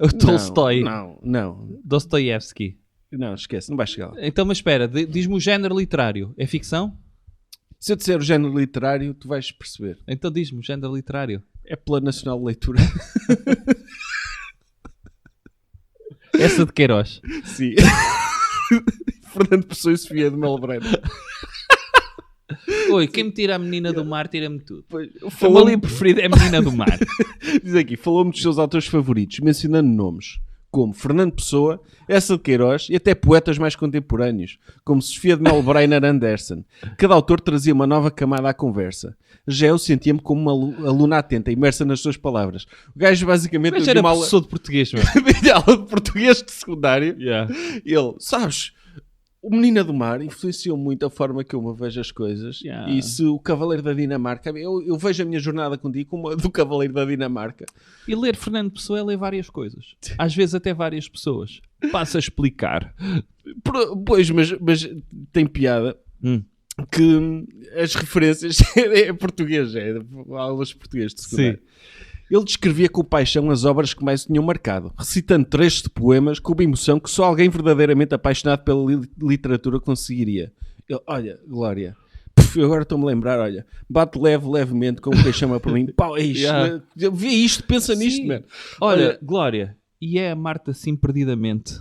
O Tolstói. Não. Dostoiévski. Não, esquece, não vais chegar lá. Então, mas espera, diz-me o género literário. É ficção? Se eu disser o género literário, tu vais perceber. Então diz-me o género literário. É pela Nacional de Leitura. Essa de Queiroz. Sim. Fernando Pessoa e Sofia de Melo Branco. Oi, quem me tira a Menina do Mar, tira-me tudo. O meu livro preferido é a Menina do Mar. Diz aqui, falou-me dos seus autores favoritos, mencionando nomes como Fernando Pessoa, Essa de Queiroz e até poetas mais contemporâneos, como Sofia de Melbrenner Anderson. Cada autor trazia uma nova camada à conversa. Já eu sentia-me como uma aluna atenta, imersa nas suas palavras. O gajo basicamente... Mas era professor de português, meu. aula de português de secundário. Yeah. Ele, sabes... O Menina do Mar influenciou muito a forma que eu me vejo as coisas. Yeah. E se o Cavaleiro da Dinamarca... Eu vejo a minha jornada contigo como a do Cavaleiro da Dinamarca. E ler Fernando Pessoa é ler várias coisas. Às vezes até várias pessoas. Passa a explicar. Pois, mas tem piada que as referências... é português, é aulas de português de secundário. Sim. Ele descrevia com paixão as obras que mais o tinham marcado, recitando trechos de poemas com uma emoção que só alguém verdadeiramente apaixonado pela literatura conseguiria. Ele, olha, Glória, eu agora estou-me a lembrar, olha, bate levemente como quem chama por mim. Pá, é isto, vê isto, pensa nisto, mano. Olha, Glória, e é amar-te assim perdidamente.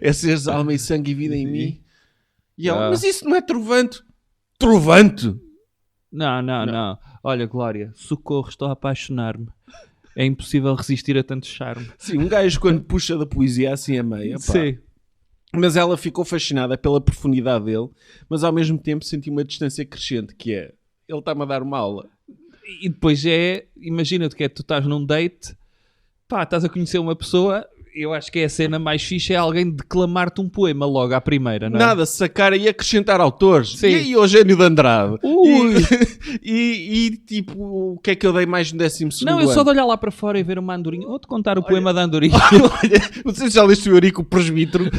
É seres alma e sangue e vida em mim. E ela, mas isso não é trovante? Trovante? Não. Olha, Glória, socorro, estou a apaixonar-me. É impossível resistir a tanto charme. Sim, um gajo quando puxa da poesia assim a meia, pá. Sim. Mas ela ficou fascinada pela profundidade dele, mas ao mesmo tempo sentiu uma distância crescente, que é, ele está-me a dar uma aula. E depois imagina-te que tu estás num date, pá, estás a conhecer uma pessoa... Eu acho que é a cena mais fixe, é alguém declamar-te um poema logo à primeira, não é? Nada, sacar e acrescentar autores. Sim. E aí Eugênio de Andrade. E tipo, o que é que eu dei mais no 12º Não, ano? eu só de olhar lá para fora e ver uma andorinha. Vou-te contar o poema da andorinha. Olha, não sei se já leste o Eurico Presbítero.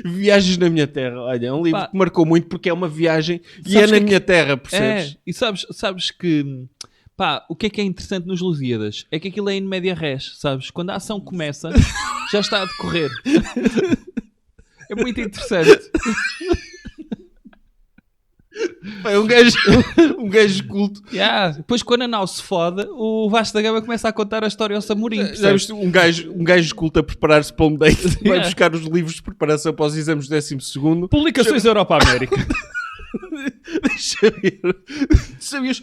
Viagens na Minha Terra. Olha, é um livro que marcou muito porque é uma viagem e é na minha terra, percebes? E sabes que... Pá, o que é interessante nos Lusíadas? É que aquilo é in media res, sabes? Quando a ação começa, já está a decorrer. É muito interessante. É um gajo culto. Depois quando a nau se fode, o Vasco da Gama começa a contar a história ao Samorim. Já viste um gajo culto a preparar-se para um date, vai buscar os livros de preparação para os exames do 12º. Publicações Europa América. Deixa ver. Sabias?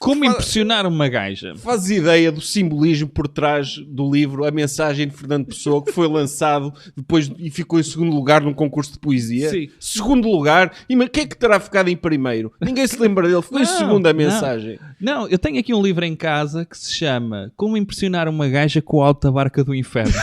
Como impressionar uma gaja. Fazes ideia do simbolismo por trás do livro, a mensagem de Fernando Pessoa, que foi lançado depois e ficou em segundo lugar num concurso de poesia? Sim. Segundo lugar? E quem é que terá ficado em primeiro? Ninguém se lembra dele. Ficou em segundo a mensagem. Não, eu tenho aqui um livro em casa que se chama Como impressionar uma gaja com a alta barca do inferno.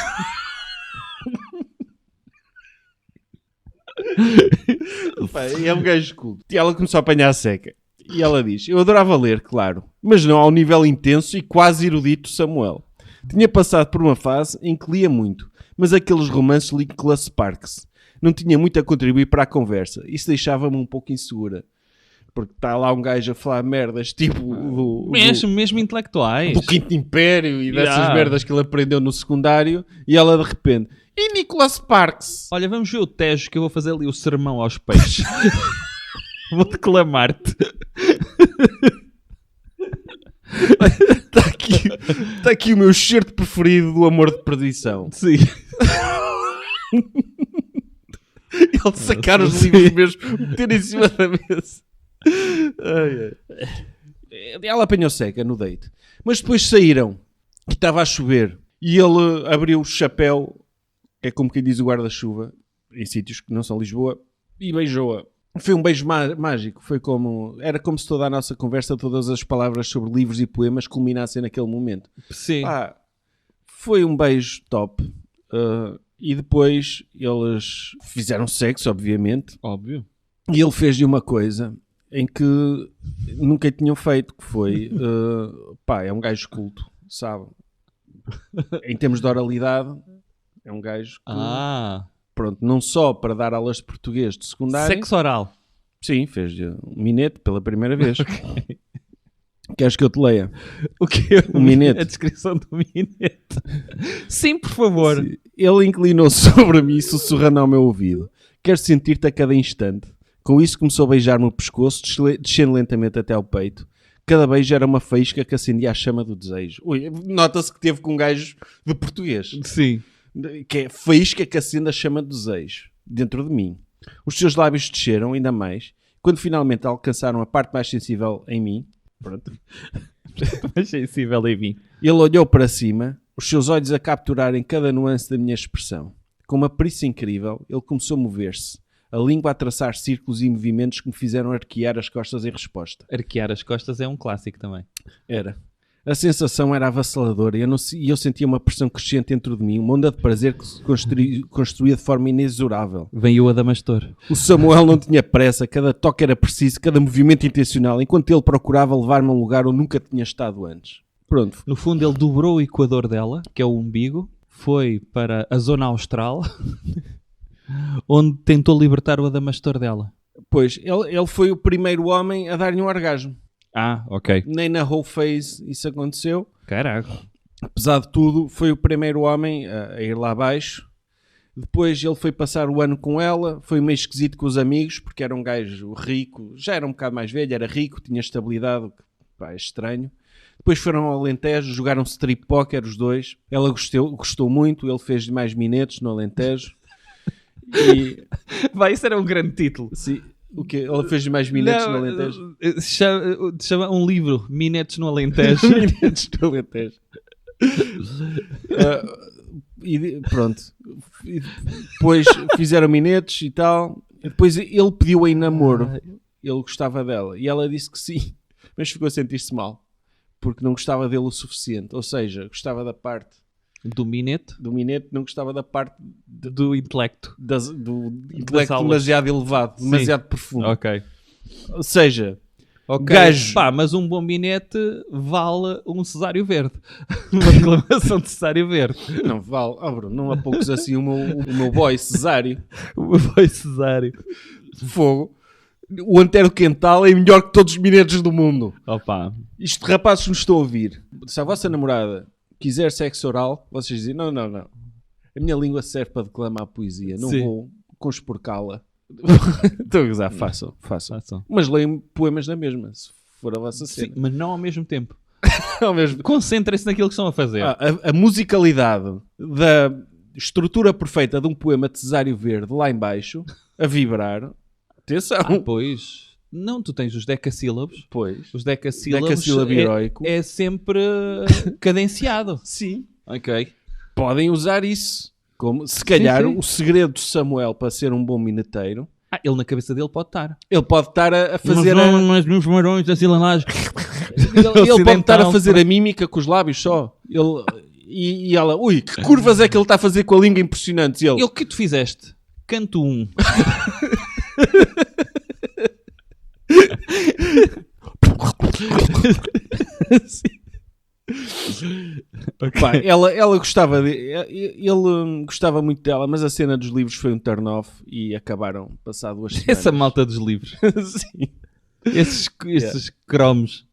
É um gajo culto. E ela começou a apanhar a seca. E ela diz, eu adorava ler, claro, mas não ao nível intenso e quase erudito Samuel. Tinha passado por uma fase em que lia muito, mas aqueles romances de Nicholas Sparks. Não tinha muito a contribuir para a conversa. Isso deixava-me um pouco insegura. Porque está lá um gajo a falar merdas tipo Mesmo intelectuais. do Quinto Império e dessas merdas que ele aprendeu no secundário, e ela de repente, e Nicholas Sparks? Olha, vamos ver o Tejo que eu vou fazer ali o sermão aos peixes. Vou declamar-te. Está aqui o meu excerto preferido do Amor de Perdição. Sim. Ele sacar os livros mesmo, meter em cima da mesa. Ela apanhou seca no date. Mas depois saíram, que estava a chover, e ele abriu o chapéu, que é como quem diz o guarda-chuva, em sítios que não são Lisboa, e beijou-a. Foi um beijo mágico. Era como se toda a nossa conversa, todas as palavras sobre livros e poemas culminassem naquele momento. Sim. Foi um beijo top. E depois eles fizeram sexo, obviamente. Óbvio. E ele fez-lhe uma coisa em que nunca tinham feito, que foi... é um gajo culto, sabe? Em termos de oralidade, é um gajo que... Pronto, não só para dar aulas de português de secundário... Sexo oral. Sim, fez-lhe um minete pela primeira vez. Queres que eu te leia? O quê? Um minete. A descrição do minete. Sim, por favor. Sim. Ele inclinou-se sobre mim, sussurrando ao meu ouvido. Quero sentir-te a cada instante. Com isso começou a beijar-me o pescoço, descendo lentamente até ao peito. Cada beijo era uma faísca que acendia a chama do desejo. Ui, nota-se que teve com um gajo de português. Sim. Que é faísca que acende a chama do desejo dentro de mim. Os seus lábios desceram ainda mais. Quando finalmente alcançaram a parte mais sensível em mim, pronto, mais sensível em mim, ele olhou para cima, os seus olhos a capturarem cada nuance da minha expressão. Com uma perícia incrível, ele começou a mover-se, a língua a traçar círculos e movimentos que me fizeram arquear as costas em resposta. Arquear as costas é um clássico também. Era. A sensação era avassaladora e eu sentia uma pressão crescente dentro de mim, uma onda de prazer que se construía de forma inexorável. Vem o Adamastor. O Samuel não tinha pressa, cada toque era preciso, cada movimento intencional, enquanto ele procurava levar-me a um lugar onde nunca tinha estado antes. Pronto. No fundo, ele dobrou o equador dela, que é o umbigo, foi para a zona austral, onde tentou libertar o Adamastor dela. Pois, ele foi o primeiro homem a dar-lhe um orgasmo. Ok. Nem na whole phase isso aconteceu. Caraca. Apesar de tudo, foi o primeiro homem a ir lá abaixo. Depois ele foi passar o ano com ela. Foi meio esquisito com os amigos, porque era um gajo rico. Já era um bocado mais velho, era rico, tinha estabilidade. É estranho. Depois foram ao Alentejo, jogaram strip poker os dois. Ela gostou muito, ele fez mais minetes no Alentejo. Isso era um grande título. Sim. O quê? Ela fez mais minetes no Alentejo? Chama um livro, Minetes no Alentejo. Minetes no Alentejo. Pronto. E depois fizeram minetes e tal. E depois ele pediu em namoro. Ele gostava dela. E ela disse que sim. Mas ficou a sentir-se mal. Porque não gostava dele o suficiente. Ou seja, gostava da parte... Do minete, não gostava da parte do intelecto. Do intelecto demasiado elevado, demasiado profundo. Ok. Ou seja, gajo. Mas um bom minete vale um cesário verde. Uma reclamação de cesário verde. Não vale. Bruno, não há poucos assim o meu boy cesário. O meu boy cesário. Fogo. O anteroquental é melhor que todos os minetes do mundo. Isto, rapazes que nos estão a ouvir. Se a vossa namorada quiser sexo oral, vocês dizem, não. A minha língua serve para declamar poesia. Não vou conspurcá-la. Estou a gozar, façam. Mas leiam poemas na mesma, se for a vossa cena. Sim, mas não ao mesmo tempo. Concentrem-se naquilo que estão a fazer. A musicalidade da estrutura perfeita de um poema de Cesário Verde lá em baixo, a vibrar. Atenção. Pois. Não, tu tens os decassílabos. Pois. Os decassílabos Decassílabo heroico. é sempre cadenciado. Sim. Ok. Podem usar isso. Como, se calhar, sim. o segredo de Samuel para ser um bom mineteiro, Ele na cabeça dele pode estar. ele pode estar a fazer Mas nos marões da cilanagem. ele pode estar a fazer a mímica com os lábios só. E ela, ui, que curvas é que ele está a fazer com a língua impressionantes? E ele, O que tu fizeste? Canto 1. pá, ela gostava ele gostava muito dela, mas a cena dos livros foi um turn-off e acabaram passado 2 semanas. Essa malta dos livros. Sim. Esses cromos.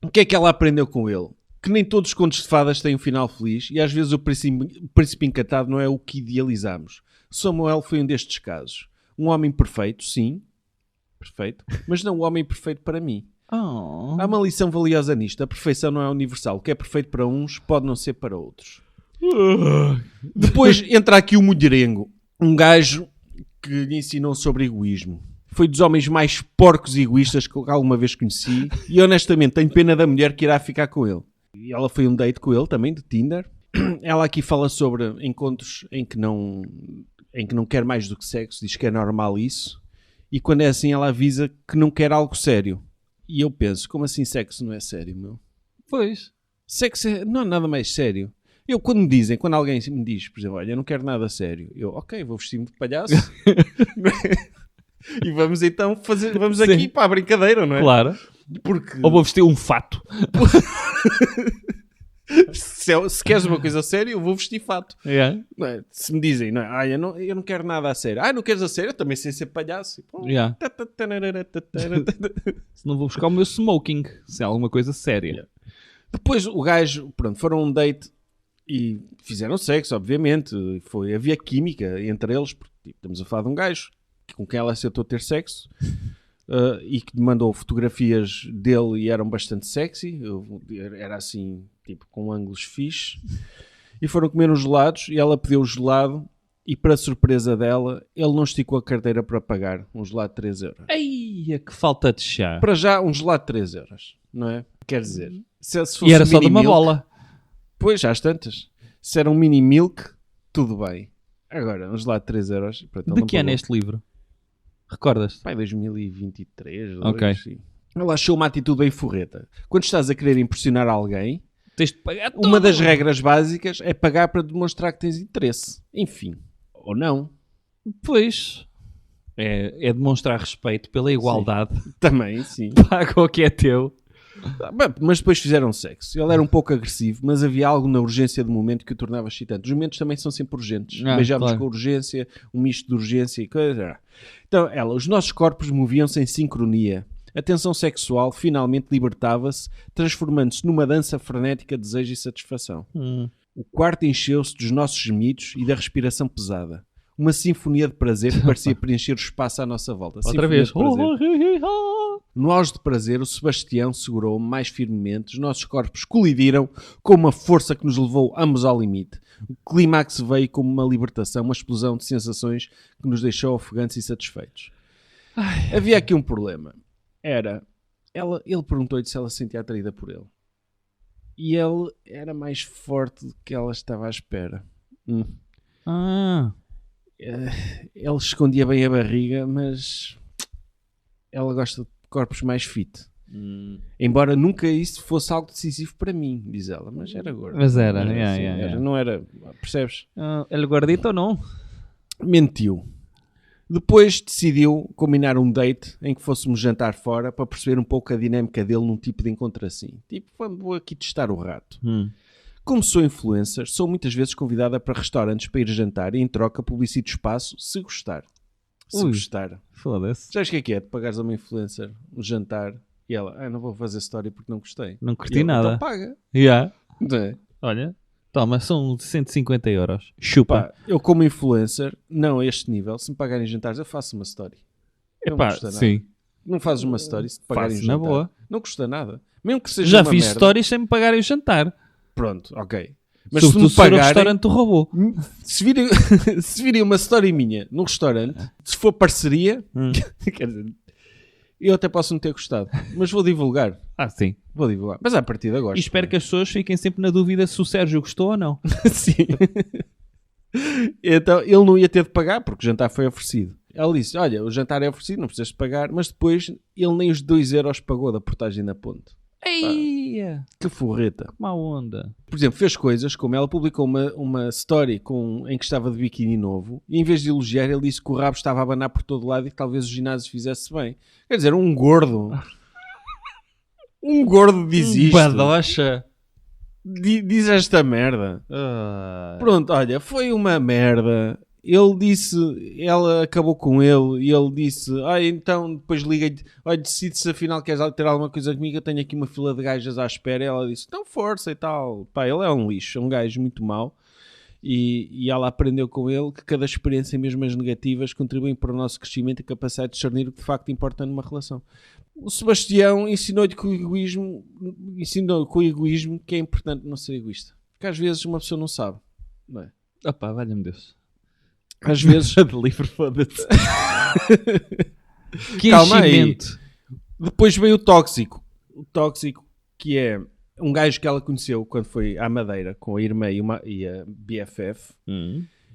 O que é que ela aprendeu com ele? Que nem todos os contos de fadas têm um final feliz e às vezes o príncipe encantado não é o que idealizamos. Samuel foi um destes casos. Um homem perfeito, sim, perfeito, mas não o homem perfeito para mim. Oh. Há uma lição valiosa nisto. A perfeição não é universal. O que é perfeito para uns pode não ser para outros. Depois entra aqui o mulherengo. Um gajo que lhe ensinou sobre egoísmo. Foi dos homens mais porcos e egoístas que alguma vez conheci. E honestamente tenho pena da mulher que irá ficar com ele. E ela foi um date com ele também, de Tinder. Ela aqui fala sobre encontros em que não quer mais do que sexo. Diz que é normal isso. E quando é assim ela avisa que não quer algo sério. E eu penso, como assim sexo não é sério, meu? Pois. Sexo não é nada mais sério. Quando alguém me diz, por exemplo, olha, eu não quero nada sério. Eu, ok, vou vestir-me de palhaço. E vamos então vamos aqui para a brincadeira, não é? Claro. Porque Ou vou vestir um fato. se queres uma coisa séria, eu vou vestir fato. Yeah. Não é? Se me dizem, não é? Eu não quero nada a sério. Não queres a sério? Eu também sei ser palhaço. Yeah. Se não vou buscar o meu smoking, se é alguma coisa séria. Yeah. Depois o gajo, pronto, foram a um date e fizeram sexo, obviamente. Havia química entre eles, porque estamos a falar de um gajo com quem ela aceitou ter sexo e que mandou fotografias dele e eram bastante sexy. Era assim, tipo, com ângulos fixe. E foram comer uns gelados e ela pediu o gelado e, para surpresa dela, ele não esticou a carteira para pagar um gelado de 3 euros. Eia, que falta de chá. Para já, um gelado de 3 euros, não é? Quer dizer, se fosse E era só de mini uma milk, bola. pois, já às tantas. Se era um mini milk, tudo bem. Agora, um gelado de 3 euros... Pronto, De que ano é este livro? Recordas-te? Pai, 2023. Ok. Assim. Ela achou uma atitude bem forreta. Quando estás a querer impressionar alguém, Tens de pagar tudo. uma das regras básicas é pagar para demonstrar que tens interesse. Enfim. Ou não. Pois. É demonstrar respeito pela igualdade. Também, sim. Paga o que é teu. Mas depois fizeram sexo. Ele era um pouco agressivo, mas havia algo na urgência do momento que o tornava excitante. Os momentos também são sempre urgentes. Beijávamos claro. com urgência, um misto de urgência e coisa. Então, os nossos corpos moviam-se em sincronia. A tensão sexual finalmente libertava-se, transformando-se numa dança frenética de desejo e satisfação. O quarto encheu-se dos nossos gemidos e da respiração pesada. Uma sinfonia de prazer que parecia preencher o espaço à nossa volta. Outra vez. No auge de prazer, o Sebastião segurou-me mais firmemente, os nossos corpos colidiram com uma força que nos levou ambos ao limite. O clímax veio como uma libertação, uma explosão de sensações que nos deixou ofegantes e satisfeitos. Havia aqui um problema. Ele perguntou-lhe se ela se sentia atraída por ele. E ele era mais forte do que ela estava à espera. Ele escondia bem a barriga, mas ela gosta de corpos mais fit. Embora nunca isso fosse algo decisivo para mim, diz ela, mas era gordo. Mas era, Não era, percebes? Ele gordito ou não? Mentiu. Depois decidiu combinar um date em que fôssemos jantar fora para perceber um pouco a dinâmica dele num tipo de encontro assim. Tipo, vou aqui testar o rato. Como sou influencer, sou muitas vezes convidada para restaurantes para ir jantar e em troca publicito espaço se gostar. Se gostar. Foda-se. Sabes o que é de pagares a uma influencer um jantar e ela, não vou fazer story porque não gostei. Não curti nada. Então paga. Não é? Olha, toma, são 150 euros. Chupa. Pá, eu como influencer, não a este nível, se me pagarem jantares, eu faço uma story. Não custa nada. Sim. Não fazes uma story se te pagarem Faço um jantar. na boa. Não custa nada. Mesmo que seja Já uma fiz merda. stories sem me pagarem o jantar. Pronto, ok. Mas Sobretudo se me pagarem, o restaurante do robô. se virem uma story minha num restaurante, se for parceria, quer dizer, Eu até posso não ter gostado, mas vou divulgar. Sim. Vou divulgar. Mas à partida gosto. E espero que as pessoas fiquem sempre na dúvida se o Sérgio gostou ou não. Sim. Então, ele não ia ter de pagar porque o jantar foi oferecido. Ela disse, olha, o jantar é oferecido, não precisas de pagar. Mas depois, ele nem os 2 euros pagou da portagem na ponte. Eia! Que forreta. Que má onda. Por exemplo, fez coisas como ela publicou uma story em que estava de biquíni novo e em vez de elogiar, ele disse que o rabo estava a abanar por todo lado e que talvez o ginásio fizesse bem. Quer dizer, um gordo diz isto. Badocha. Diz esta merda. Pronto, olha, foi uma merda. Ele disse, ela acabou com ele e ele disse, então depois liga-lhe, olha, decide se afinal queres ter alguma coisa comigo, eu tenho aqui uma fila de gajas à espera. E ela disse, então força e tal. Pá, ele é um lixo, é um gajo muito mau. E ela aprendeu com ele que cada experiência, mesmo as negativas, contribuem para o nosso crescimento e capacidade de discernir o que de facto importa numa relação. O Sebastião ensinou-lhe com o egoísmo que é importante não ser egoísta. Porque às vezes uma pessoa não sabe. Não é? Opá, valha-me Deus. Às vezes... de livro, foda-se. Que Calma enchimento. aí. Depois veio o tóxico. O tóxico que é um gajo que ela conheceu quando foi à Madeira com a irmã e a BFF.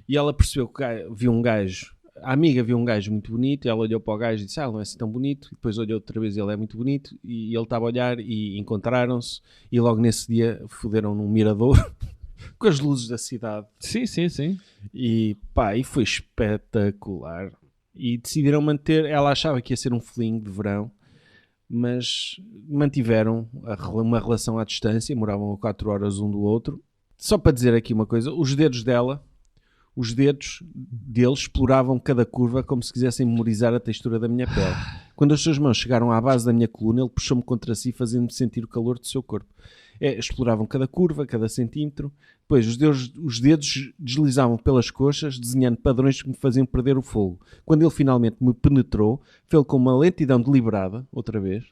E ela percebeu que viu um gajo... A amiga viu um gajo muito bonito e ela olhou para o gajo e disse, não é assim tão bonito. E depois olhou outra vez e ele é muito bonito. E ele estava a olhar e encontraram-se. E logo nesse dia foderam num mirador com as luzes da cidade. Sim. E pá, e foi espetacular. E decidiram manter, ela achava que ia ser um fling de verão, mas mantiveram uma relação à distância, moravam a 4 horas um do outro. Só para dizer aqui uma coisa, os dedos dele exploravam cada curva como se quisessem memorizar a textura da minha pele. Quando as suas mãos chegaram à base da minha coluna, ele puxou-me contra si, fazendo-me sentir o calor do seu corpo. Exploravam cada curva, cada centímetro. Depois os dedos deslizavam pelas coxas, desenhando padrões que me faziam perder o fogo. Quando ele finalmente me penetrou, fez-lo com uma lentidão deliberada, outra vez,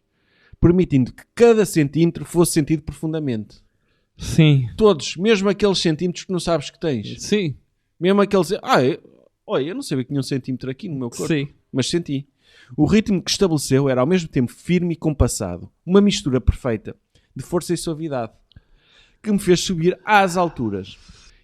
permitindo que cada centímetro fosse sentido profundamente. Sim. Todos, mesmo aqueles centímetros que não sabes que tens. Sim. Mesmo aqueles... eu não sabia que tinha um centímetro aqui no meu corpo. Sim. Mas senti. O ritmo que estabeleceu era ao mesmo tempo firme e compassado. Uma mistura perfeita de força e suavidade que me fez subir às alturas.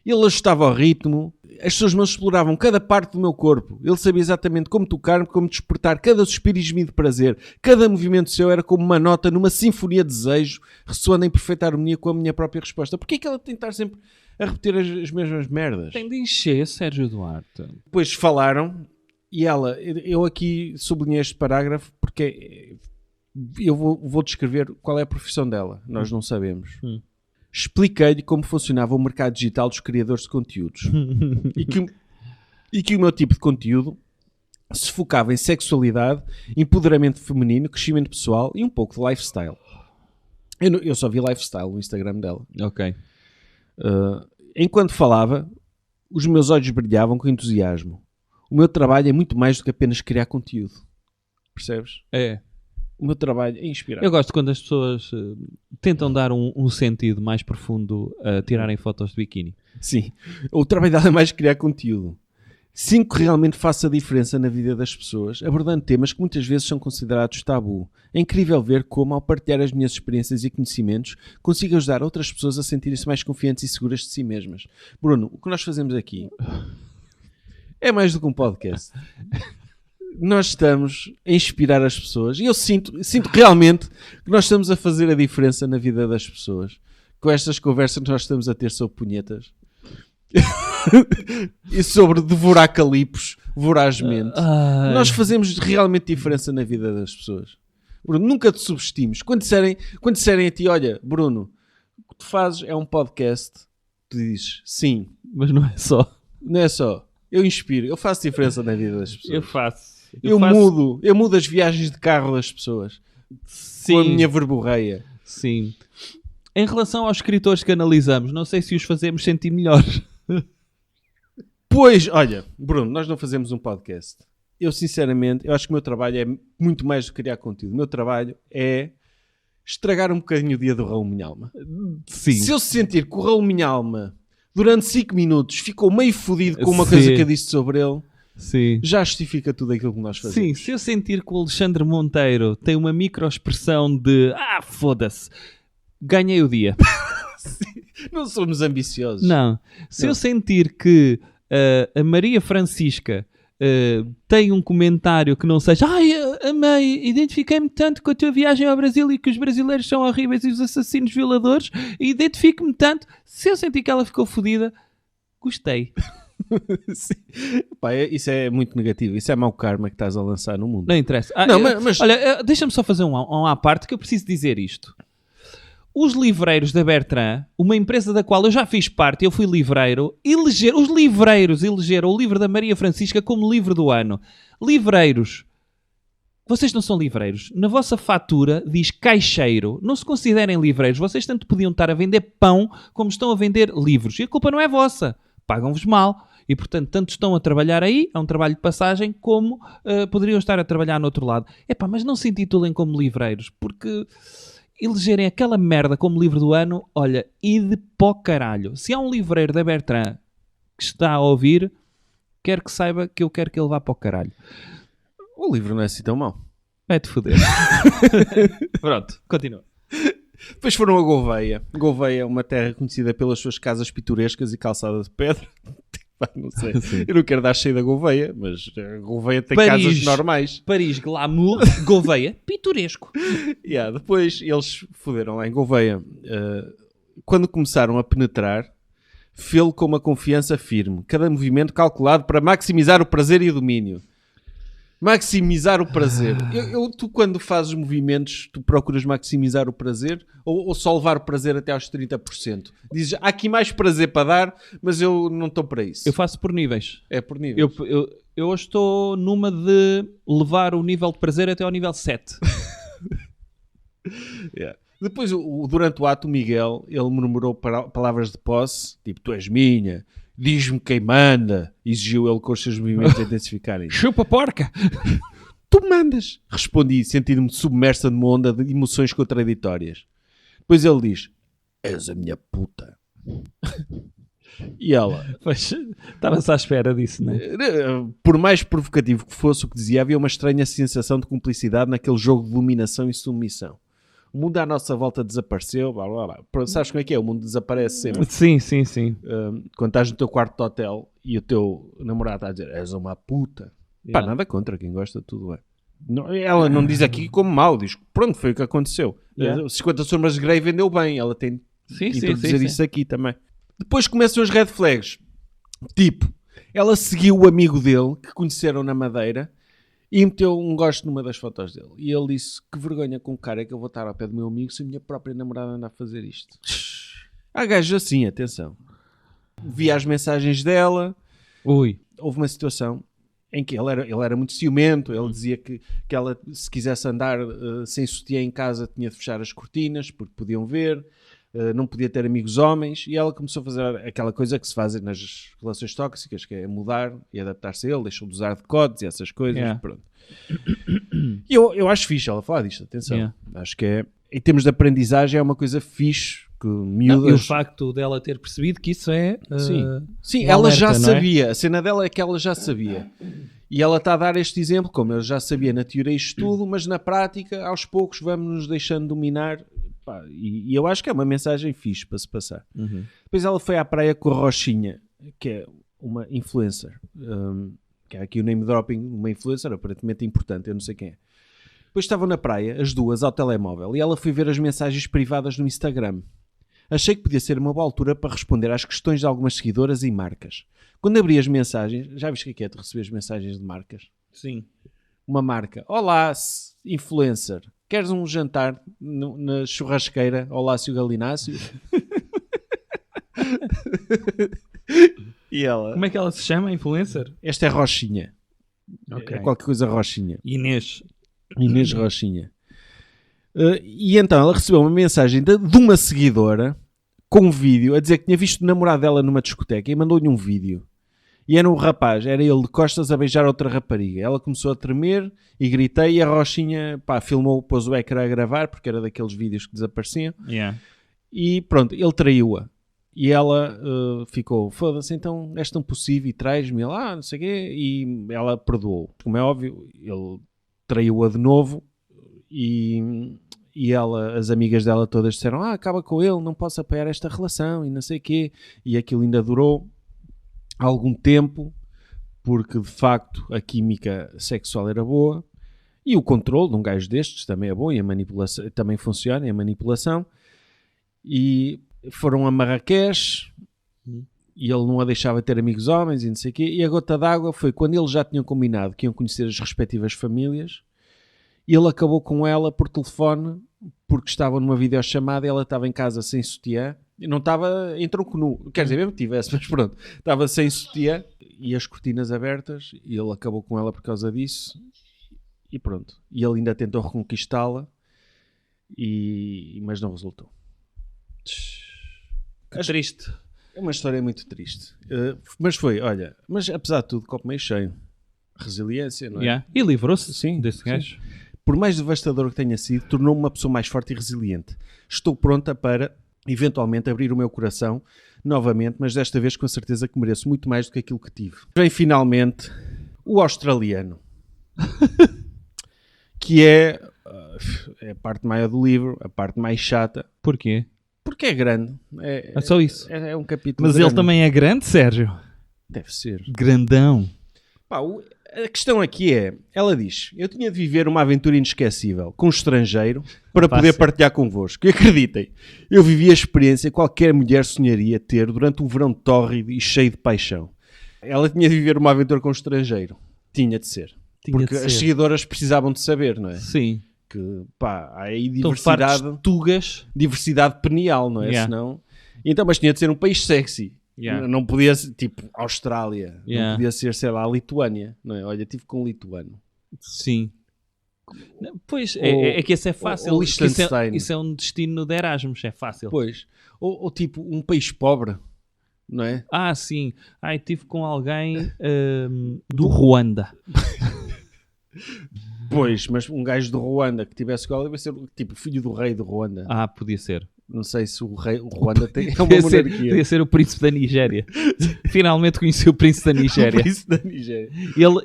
Ele ajustava o ritmo, as suas mãos exploravam cada parte do meu corpo. Ele sabia exatamente como tocar-me, como despertar cada suspiro e gemido de prazer. Cada movimento seu era como uma nota numa sinfonia de desejo, ressoando em perfeita harmonia com a minha própria resposta. Porquê é que ela tem de estar sempre a repetir as mesmas merdas? Tem de encher, Sérgio Duarte. Depois falaram, e eu aqui sublinhei este parágrafo porque eu vou descrever qual é a profissão dela. Nós não sabemos. Expliquei-lhe como funcionava o mercado digital dos criadores de conteúdos e que o meu tipo de conteúdo se focava em sexualidade, empoderamento feminino, crescimento pessoal e um pouco de lifestyle. Eu só vi lifestyle no Instagram dela. Ok. Enquanto falava, os meus olhos brilhavam com entusiasmo. O meu trabalho é muito mais do que apenas criar conteúdo. Percebes? É. O meu trabalho é inspirar. Eu gosto quando as pessoas tentam dar um sentido mais profundo a tirarem fotos de biquíni. Sim. O trabalho dela é mais criar conteúdo. Sinto que realmente faço a diferença na vida das pessoas, abordando temas que muitas vezes são considerados tabu. É incrível ver como, ao partilhar as minhas experiências e conhecimentos, consigo ajudar outras pessoas a sentirem-se mais confiantes e seguras de si mesmas. Bruno, o que nós fazemos aqui é mais do que um podcast. Nós estamos a inspirar as pessoas e eu sinto realmente que nós estamos a fazer a diferença na vida das pessoas com estas conversas que nós estamos a ter sobre punhetas e sobre devorar calipos vorazmente. Nós fazemos realmente diferença na vida das pessoas. Bruno, nunca te subestimes. Quando disserem a ti, olha, Bruno, o que tu fazes é um podcast, tu dizes sim. Mas não é só. Não é só. Eu inspiro, eu faço diferença na vida das pessoas. Eu faço. Eu mudo as viagens de carro das pessoas. Sim. Com a minha verborreia. Sim. Em relação aos escritores que analisamos, não sei se os fazemos sentir melhor. Pois, olha, Bruno, nós não fazemos um podcast. Eu, sinceramente, eu acho que o meu trabalho é muito mais do que criar conteúdo. O meu trabalho é estragar um bocadinho o dia do Raul Minhalma. Sim. Se eu sentir que o Raul Minhalma, durante 5 minutos, ficou meio fodido com uma coisa que eu disse sobre ele, Sim. já justifica tudo aquilo que nós fazemos. Sim, se eu sentir que o Alexandre Monteiro tem uma microexpressão de foda-se, ganhei o dia. Não somos ambiciosos. Não. Se eu sentir que a Maria Francisca tem um comentário que não seja amei, identifiquei-me tanto com a tua viagem ao Brasil e que os brasileiros são horríveis e os assassinos violadores, identifico-me tanto. Se eu sentir que ela ficou fodida, gostei. Pá, isso é muito negativo. Isso é mau karma que estás a lançar no mundo. Não interessa. Mas... Olha, deixa-me só fazer um à parte que eu preciso dizer isto. Os livreiros da Bertrand, uma empresa da qual eu já fiz parte, eu fui livreiro, os livreiros elegeram o livro da Maria Francisca como livro do ano. Livreiros. Vocês não são livreiros. Na vossa fatura diz caixeiro. Não se considerem livreiros. Vocês tanto podiam estar a vender pão como estão a vender livros. E a culpa não é vossa. Pagam-vos mal. E, portanto, tanto estão a trabalhar aí, é um trabalho de passagem, como poderiam estar a trabalhar no outro lado. Mas não se intitulem como livreiros, porque... elegerem aquela merda como livro do ano, olha, e de pó caralho. Se há um livreiro da Bertrand que está a ouvir, quero que saiba que eu quero que ele vá para o caralho. O livro não é assim tão mau. Vai-te foder. Pronto, continua. Depois foram a Gouveia. Gouveia é uma terra conhecida pelas suas casas pitorescas e calçada de pedra. Não sei. Sim. Eu não quero dar cheio da Gouveia, mas a Gouveia tem casas normais. Paris, glamour, Gouveia, pitoresco. Depois eles foderam lá em Gouveia. Quando começaram a penetrar, fê-lo com uma confiança firme. Cada movimento calculado para maximizar o prazer e o domínio. Maximizar o prazer. Tu quando fazes movimentos, tu procuras maximizar o prazer ou só levar o prazer até aos 30%? Dizes, há aqui mais prazer para dar, mas eu não estou para isso. Eu faço por níveis. É por níveis. Eu hoje estou numa de levar o nível de prazer até ao nível 7. Depois, durante o ato, o Miguel, ele murmurou palavras de posse, tipo, tu és minha, diz-me quem manda, exigiu ele com os seus movimentos a intensificarem. Chupa porca! Tu mandas! Respondi, sentindo-me submersa numa onda de emoções contraditórias. Depois ele diz, és a minha puta. E ela... Pois, estava-se à espera disso, não é? Por mais provocativo que fosse o que dizia, havia uma estranha sensação de cumplicidade naquele jogo de dominação e submissão. O mundo à nossa volta desapareceu, blá, blá, blá. Sabes como é que é? O mundo desaparece sempre. Sim. Quando estás no teu quarto de hotel e o teu namorado está a dizer és uma puta. Pá, nada contra, quem gosta, tudo é. Não, ela não diz aqui como mal, diz pronto, foi o que aconteceu. 50 Sombras de Grey vendeu bem, ela tem que introduzir isso aqui também. Depois começam as red flags. Tipo, ela seguiu o amigo dele, que conheceram na Madeira, e meteu um gosto numa das fotos dele. E ele disse, que vergonha com o cara é que eu vou estar ao pé do meu amigo se a minha própria namorada anda a fazer isto. Há gajos assim, atenção. Vi as mensagens dela. Ui. Houve uma situação em que ele era muito ciumento. Ele dizia que ela, se quisesse andar sem sutiã em casa, tinha de fechar as cortinas, porque podiam ver. Não podia ter amigos homens. E ela começou a fazer aquela coisa que se faz nas relações tóxicas, que é mudar e adaptar-se a ele, deixou de usar decotes e essas coisas. Pronto. E eu acho fixe ela falar disto, atenção. Acho que é, em termos de aprendizagem, é uma coisa fixe. Que miúdas... E o facto dela ter percebido que isso é... Sim, ela já sabia. A cena dela é que ela já sabia. E ela está a dar este exemplo, como eu já sabia na teoria isto tudo, mas na prática, aos poucos, vamos nos deixando dominar. Pá, e eu acho que é uma mensagem fixe para se passar. Depois ela foi à praia com a Rochinha, que é uma influencer. Que é aqui o name dropping, uma influencer aparentemente importante, eu não sei quem é. Depois estavam na praia, as duas, ao telemóvel, e ela foi ver as mensagens privadas no Instagram. Achei que podia ser uma boa altura para responder às questões de algumas seguidoras e marcas. Quando abri as mensagens, já viste o que é de receber as mensagens de marcas? Sim. Uma marca. Olá, influencer. Queres um jantar na churrasqueira ao Lácio Galinácio? E ela... Como é que ela se chama, influencer? Esta é Rochinha. Okay. É qualquer coisa Rochinha. Inês Rochinha. E então ela recebeu uma mensagem de uma seguidora com um vídeo a dizer que tinha visto o namorado dela numa discoteca e mandou-lhe um vídeo. E era um rapaz, era ele de costas a beijar outra rapariga. Ela começou a tremer e gritei e a Rochinha filmou, pôs o ecrã a gravar porque era daqueles vídeos que desapareciam. E pronto, ele traiu-a. E ela ficou, foda-se, então és tão possível e traz-me. Ele, não sei o quê. E ela perdoou. Como é óbvio, ele traiu-a de novo e as amigas dela todas disseram, acaba com ele, não posso apoiar esta relação e não sei o quê. E aquilo ainda durou algum tempo, porque de facto a química sexual era boa e o controle de um gajo destes também é bom e a manipulação também funciona, e a manipulação. E foram a Marrakech e ele não a deixava ter amigos homens e não sei o quê. E a gota d'água foi quando eles já tinham combinado que iam conhecer as respectivas famílias. E ele acabou com ela por telefone porque estavam numa videochamada e ela estava em casa sem sutiã. E não estava em tronco nu. Quer dizer, mesmo que tivesse, mas pronto. Estava sem sutiã e as cortinas abertas. E ele acabou com ela por causa disso. E pronto. E ele ainda tentou reconquistá-la. Mas não resultou. Que triste. É uma história muito triste. Mas foi, olha... Mas apesar de tudo, copo meio cheio. Resiliência, não é? Yeah. E livrou-se Sim, desse gajo. Por mais devastador que tenha sido, tornou-me uma pessoa mais forte e resiliente. Estou pronta para, eventualmente, abrir o meu coração novamente, mas desta vez com a certeza que mereço muito mais do que aquilo que tive. Vem finalmente o australiano. Que é a parte maior do livro, a parte mais chata. Porquê? Porque é grande. É só isso. É um capítulo Mas grande. ele também é grande, Sérgio? Deve ser. Grandão. Pá, a questão aqui é, ela diz, eu tinha de viver uma aventura inesquecível com um estrangeiro para poder partilhar convosco. E acreditem, eu vivi a experiência que qualquer mulher sonharia ter durante um verão tórrido e cheio de paixão. Ela tinha de viver uma aventura com um estrangeiro. Tinha de ser. Porque as seguidoras precisavam de saber, não é? Sim. Que, pá, há aí diversidade penial, não é? Yeah. Senão... Então, mas tinha de ser um país sexy. Yeah. Não podia ser, tipo, Austrália. Yeah. Não podia ser, sei lá, a Lituânia. Não é? Olha, tive com um lituano. Sim. Pois, é que esse é fácil. Ou Liechtenstein. Isso é um destino de Erasmus, é fácil. Pois. Ou tipo, um país pobre. Não é? Sim. Estive com alguém do Ruanda. Pois, mas um gajo do Ruanda que tivesse igual, deve ser tipo filho do rei do Ruanda. Podia ser. Não sei se o Ruanda tem uma monarquia. Podia ser o príncipe da Nigéria. Finalmente conheci o príncipe da Nigéria. O príncipe da Nigéria.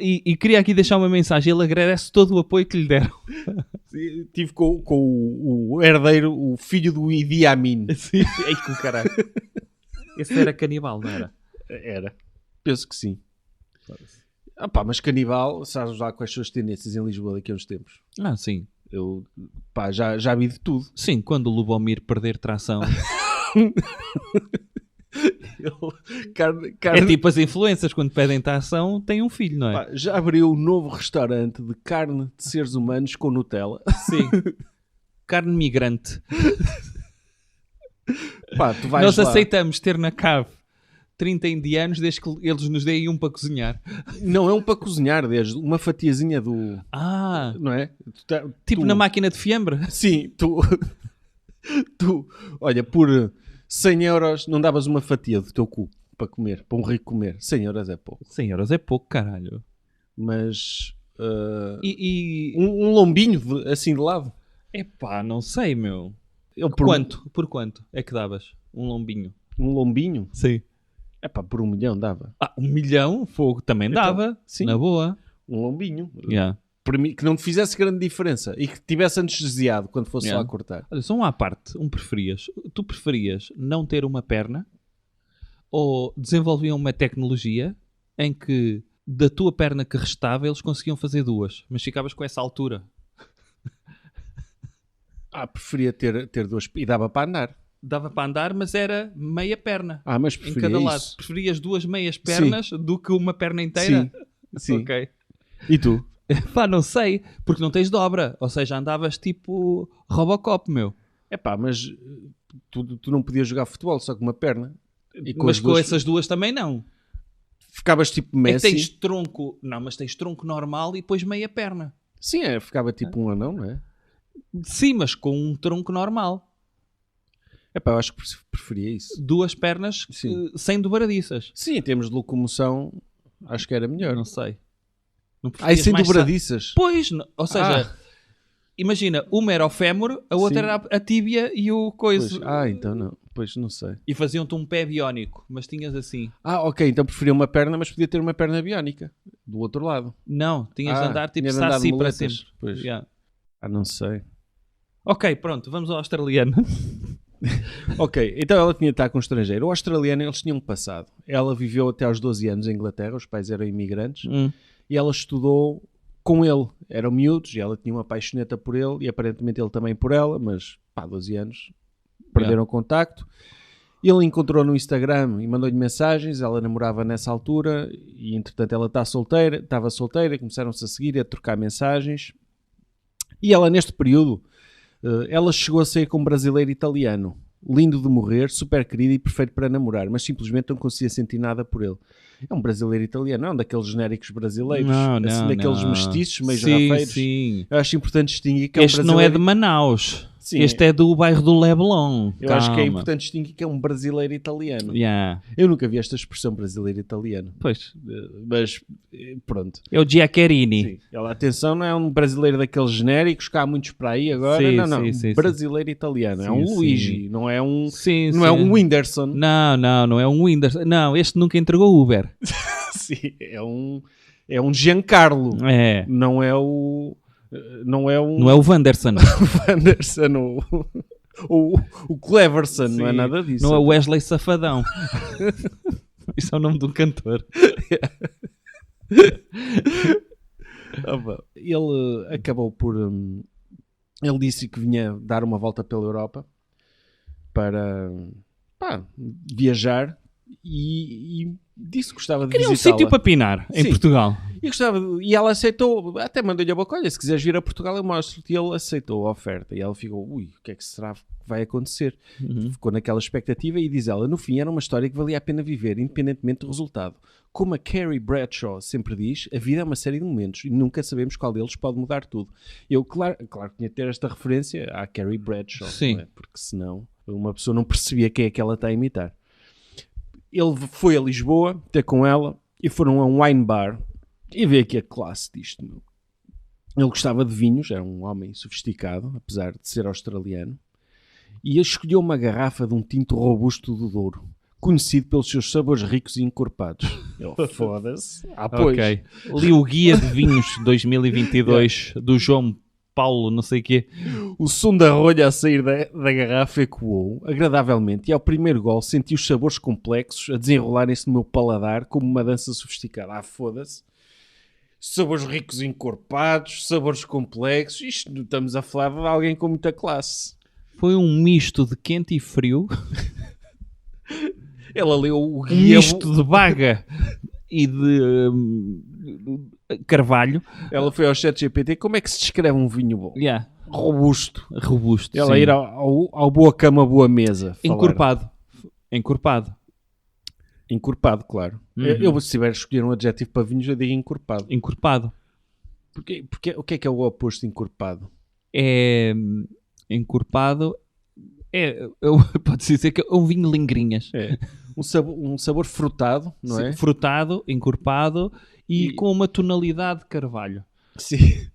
E queria aqui deixar uma mensagem. Ele agradece todo o apoio que lhe deram. Estive com o herdeiro, o filho do Idi Amin. Sim. Ei, com caralho. Esse era canibal, não era? Era. Penso que sim. Mas canibal, sabes lá quais são as tendências em Lisboa daqui a uns tempos? Sim. Eu já vi de tudo. Sim, quando o Lubomir perder tração. É tipo as influências, quando pedem tração, têm um filho, não é? Já abriu um novo restaurante de carne de seres humanos com Nutella. Sim. Carne migrante. Tu vais Nós lá. aceitamos ter na cave 30 indianos desde que eles nos deem um para cozinhar. Não é um para cozinhar, desde uma fatiazinha do... Não é? Tipo na máquina de fiambre? Sim, tu olha, por 100 euros não davas uma fatia do teu cu para comer, para um rico comer. 100 euros é pouco. 100 euros é pouco, caralho. Mas... um lombinho assim de lado? Não sei, meu. Por quanto é que davas um lombinho? Um lombinho? Sim. Por 1 milhão dava. 1 milhão? Fogo também dava. Sim. Na boa. Um lombinho. Yeah. Que não te fizesse grande diferença e que tivesse anestesiado quando fosse lá cortar. Olha, só uma à parte. Tu preferias não ter uma perna ou desenvolviam uma tecnologia em que da tua perna que restava eles conseguiam fazer 2, mas ficavas com essa altura? Preferia ter 2 e dava para andar. Dava para andar, mas era meia perna. Mas em cada lado. Preferias 2 meias pernas do que uma perna inteira? Sim. Ok. E tu? Não sei, porque não tens dobra. Ou seja, andavas tipo Robocop, meu. Mas tu não podias jogar futebol só com uma perna. Mas com essas 2 também não. Ficavas tipo Messi. Tens tronco... Não, mas tens tronco normal e depois meia perna. Sim, ficava tipo um anão, não é? Sim, mas com um tronco normal. Eu acho que preferia isso. 2 pernas sem dobradiças. Sim, em termos de locomoção, acho que era melhor. Não sei. E sem dobradiças? Pois, ou seja, imagina, uma era o fémur, a outra era a tíbia e o coiso. Então não. Pois, não sei. E faziam-te um pé biónico, mas tinhas assim. Ok, então preferia uma perna, mas podia ter uma perna biónica. Do outro lado. Não, tinhas de andar tipo tinha de andar de saci para muletas. sempre. Pois. Yeah. Não sei. Ok, pronto, vamos ao australiano. Ok, então ela tinha de estar com um estrangeiro. O australiano, eles tinham um passado. Ela viveu até aos 12 anos em Inglaterra, os pais eram imigrantes, e ela estudou com ele. Eram miúdos e ela tinha uma paixoneta por ele, e aparentemente ele também por ela, mas 12 anos, perderam o contacto. Ele encontrou no Instagram e mandou-lhe mensagens, ela namorava nessa altura, e entretanto ela estava solteira, começaram-se a seguir e a trocar mensagens. E ela, neste período, ela chegou a sair com um brasileiro italiano, lindo de morrer, super querido e perfeito para namorar, mas simplesmente não conseguia sentir nada por ele. É um brasileiro italiano, não é um daqueles genéricos brasileiros, daqueles mestiços, meio rafeiros. Sim. Eu acho importante distinguir que este é um não é brasileiro... de Manaus. Sim, este é do bairro do Leblon. Eu acho que é importante distinguir que é um brasileiro italiano. Yeah. Eu nunca vi esta expressão brasileiro italiano. Pois. Mas pronto. É o Giaccherini. Sim. Ela, atenção, não é um brasileiro daqueles genéricos, que há muitos para aí agora. Sim, não. sim, Brasileiro italiano. Sim, é um sim. Luigi, não é um, Sim, não é um Whindersson. Não é um Whindersson. Não, este nunca entregou Uber. Sim, é um Giancarlo. É. Não é o... Não é o Wanderson. Wanderson, o Cleverson, não é nada disso. Não é o Wesley Safadão. Isso é o nome de um cantor. Ele acabou por... ele disse que vinha dar uma volta pela Europa para viajar e disse que gostava de Queria visitá-la. um sítio para pinar em Portugal. E ela aceitou, até mandou-lhe a boca, olha, se quiseres vir a Portugal eu mostro-te. E ele aceitou a oferta. E ela ficou, o que é que será que vai acontecer? Ficou naquela expectativa e diz ela, no fim era uma história que valia a pena viver, independentemente do resultado. Como a Carrie Bradshaw sempre diz, a vida é uma série de momentos e nunca sabemos qual deles pode mudar tudo. Eu, claro que tinha de ter esta referência à Carrie Bradshaw, Sim. não é? Porque senão uma pessoa não percebia quem é que ela está a imitar. Ele foi a Lisboa ter com ela e foram a um wine bar e vê aqui a classe disto. Meu. Ele gostava de vinhos, era um homem sofisticado, apesar de ser australiano, e escolheu uma garrafa de um tinto robusto do Douro, conhecido pelos seus sabores ricos e encorpados. Foda-se. Pois. Ok. Li o Guia de Vinhos 2022 do João Paulo, não sei o quê. O som da rolha a sair da garrafa ecoou agradavelmente e ao primeiro gole senti os sabores complexos a desenrolarem-se no meu paladar como uma dança sofisticada. Foda-se. Sabores ricos e encorpados, sabores complexos. Isto estamos a falar de alguém com muita classe. Foi um misto de quente e frio. Ela leu o guia... Um misto de baga e de carvalho. Ela foi ao ChatGPT. Como é que se descreve um vinho bom? Yeah. Robusto. Ela sim. ir ao boa cama, boa mesa. Encorpado, claro. Eu, se tiver a escolher um adjetivo para vinhos, eu digo encorpado. Porque, o que é o oposto de encorpado? Encorpado pode-se dizer que é um vinho lingrinhas. É. Um sabor frutado, não é? Frutado, encorpado e com uma tonalidade de carvalho. Sim.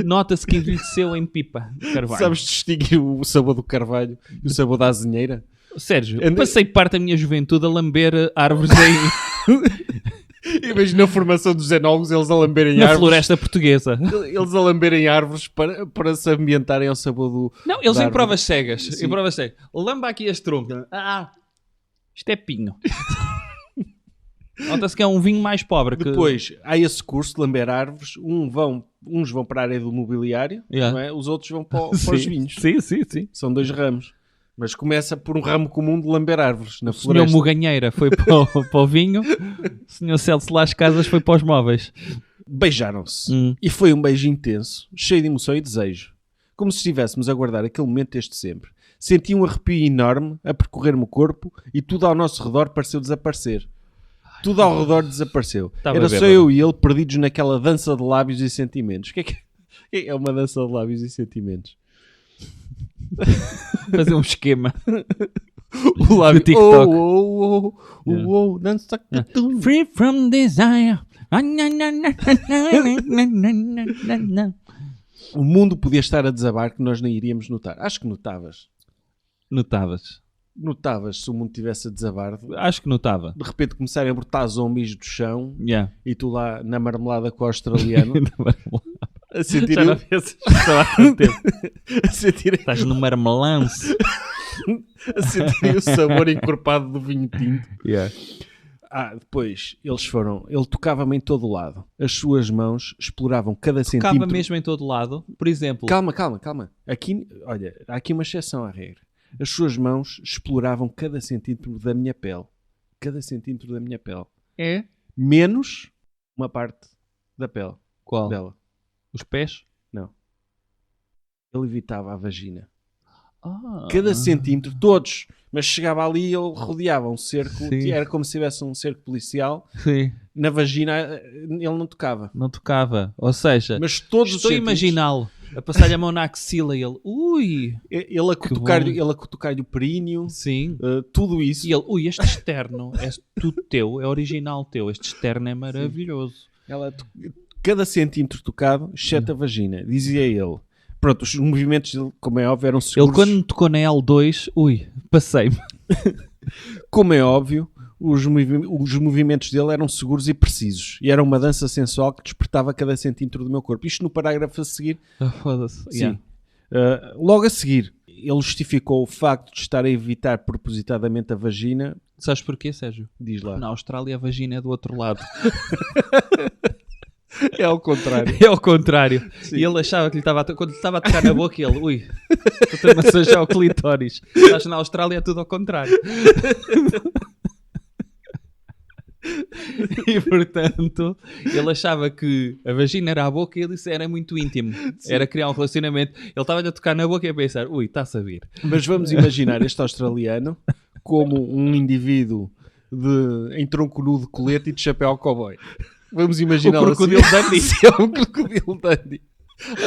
Nota-se que envelheceu em pipa de carvalho. Sabes distinguir o sabor do carvalho e o sabor da azinheira? Sérgio, passei parte da minha juventude a lamber árvores Imagina a formação dos enólogos, eles a lamberem árvores. Na floresta portuguesa. Eles a lamberem árvores para se ambientarem ao sabor do... Não, eles em provas cegas. Em provas cegas. Lamba aqui este tronco. Isto é pinho. Nota-se que é um vinho mais pobre. Depois, há esse curso de lamber árvores. Uns vão para a área do mobiliário, não é? Os outros vão para os vinhos. Sim. São 2 ramos. Mas começa por um ramo comum de lamber árvores na floresta. O senhor Muganheira foi para o vinho. O senhor Celso Las Casas foi para os móveis. Beijaram-se. E foi um beijo intenso, cheio de emoção e desejo. Como se estivéssemos a guardar aquele momento desde sempre. Senti um arrepio enorme a percorrer-me o corpo e tudo ao nosso redor pareceu desaparecer. Tudo ao redor desapareceu. Era só eu e ele perdidos naquela dança de lábios e sentimentos. O que é uma dança de lábios e sentimentos? Fazer um esquema. O lábio TikTok. Dança. Free from desire. O mundo podia estar a desabar que nós nem iríamos notar. Acho que notavas. Notavas se o mundo estivesse a desabar. Acho que notava. De repente começarem a brotar zombies do chão Yeah. e tu lá na marmelada com o australiano a sentir Já não vi essa expressão há tanto tempo. a sentir Estás no marmelance. a sentir o sabor encorpado do vinho tinto. Yeah. Depois ele tocava-me em todo o lado. As suas mãos exploravam cada Tocava centímetro. mesmo em todo lado. Por exemplo, Calma. Aqui, olha, há aqui uma exceção à regra. As suas mãos exploravam cada centímetro da minha pele. Cada centímetro da minha pele. é Menos uma parte da pele qual? dela. Os pés? Não. Ele evitava a vagina. Ah. Cada centímetro, todos. Mas chegava ali e ele rodeava um cerco. Sim. Era como se tivesse um cerco policial. Sim, Na vagina ele não tocava. não tocava. Ou seja, Mas todos estou a os centímetros, imaginá-lo a passar-lhe a mão na axila e ele, ui, ele a cutucar-lhe o períneo, sim. tudo isso. E ele, ui, este externo é tudo teu, é original teu, este externo é maravilhoso. Cada centímetro tocado, exceto a vagina, dizia ele. Pronto, os movimentos dele, como é óbvio, eram seguros. Ele quando me tocou na L2, ui, passei-me. Como é óbvio, os movimentos dele eram seguros e precisos. E era uma dança sensual que despertava cada centímetro do meu corpo. Isto no parágrafo a seguir. Foda-se. Sim. Yeah. Logo a seguir, ele justificou o facto de estar a evitar propositadamente a vagina. Sabes porquê, Sérgio? Diz lá. Na Austrália a vagina é do outro lado. É ao contrário. É ao contrário. Sim. E ele achava que lhe estava quando lhe estava a tocar na boca, ele, ui, estou a massajar o clitóris. Estás na Austrália é tudo ao contrário. E portanto, ele achava que a vagina era a boca e ele disse era muito íntimo. Sim. Era criar um relacionamento. Ele estava-lhe a tocar na boca e a pensar, ui, está-se a vir. Mas vamos imaginar este australiano como um indivíduo em tronco nu de colete e de chapéu cowboy. Vamos imaginar o crocodilo Dundee. É um crocodilo Dundee.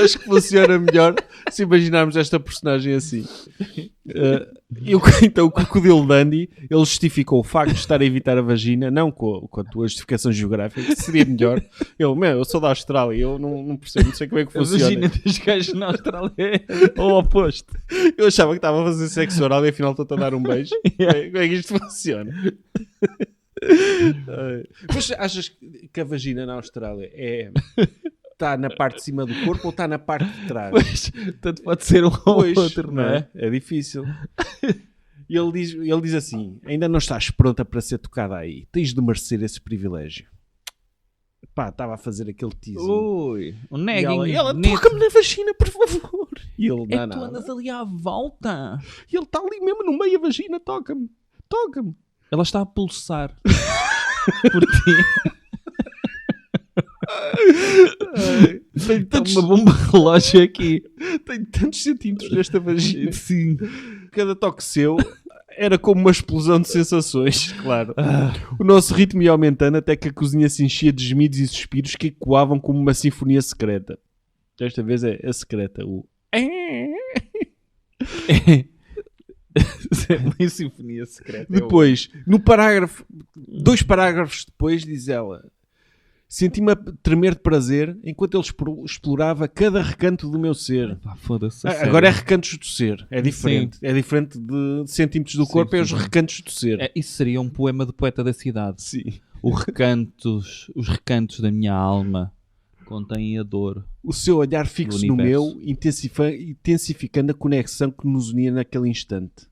Acho que funciona melhor se imaginarmos esta personagem assim. Então o crocodilo Dundee, ele justificou o facto de estar a evitar a vagina, não com a tua justificação geográfica, que seria melhor. Eu sou da Austrália, eu não percebo, não sei como é que funciona. A vagina dos gajos na Austrália é o oposto. Eu achava que estava a fazer sexo oral e afinal estou a dar um beijo. Como é que isto funciona? Mas achas que a vagina na Austrália está na parte de cima do corpo ou está na parte de trás? Pois, tanto pode ser um ou outro, não é? É difícil. E ele diz assim: ainda não estás pronta para ser tocada aí, tens de merecer esse privilégio. Pá, estava a fazer aquele teasing. Ui, um neguinho. E ela toca-me na vagina, por favor. E ele, é que tu andas ali à volta. E ele está ali mesmo no meio da vagina, toca-me. Ela está a pulsar por ti. Tem tantos... uma bomba relógio aqui. Tem tantos centímetros desta vagina. Sim. Cada toque seu era como uma explosão de sensações, claro. O nosso ritmo ia aumentando até que a cozinha se enchia de gemidos e suspiros que ecoavam como uma sinfonia secreta. Desta vez é a secreta. É uma sinfonia secreta. Depois, no parágrafo, 2 parágrafos depois, diz ela: senti-me a tremer de prazer enquanto ele explorava cada recanto do meu ser. Pá, foda-se. Agora é recantos do ser. É diferente. Sim. É diferente de centímetros do corpo, é os recantos do ser. Isso seria um poema do poeta da cidade. Sim. Os recantos da minha alma contêm a dor. O seu olhar fixo no meu, intensificando a conexão que nos unia naquele instante.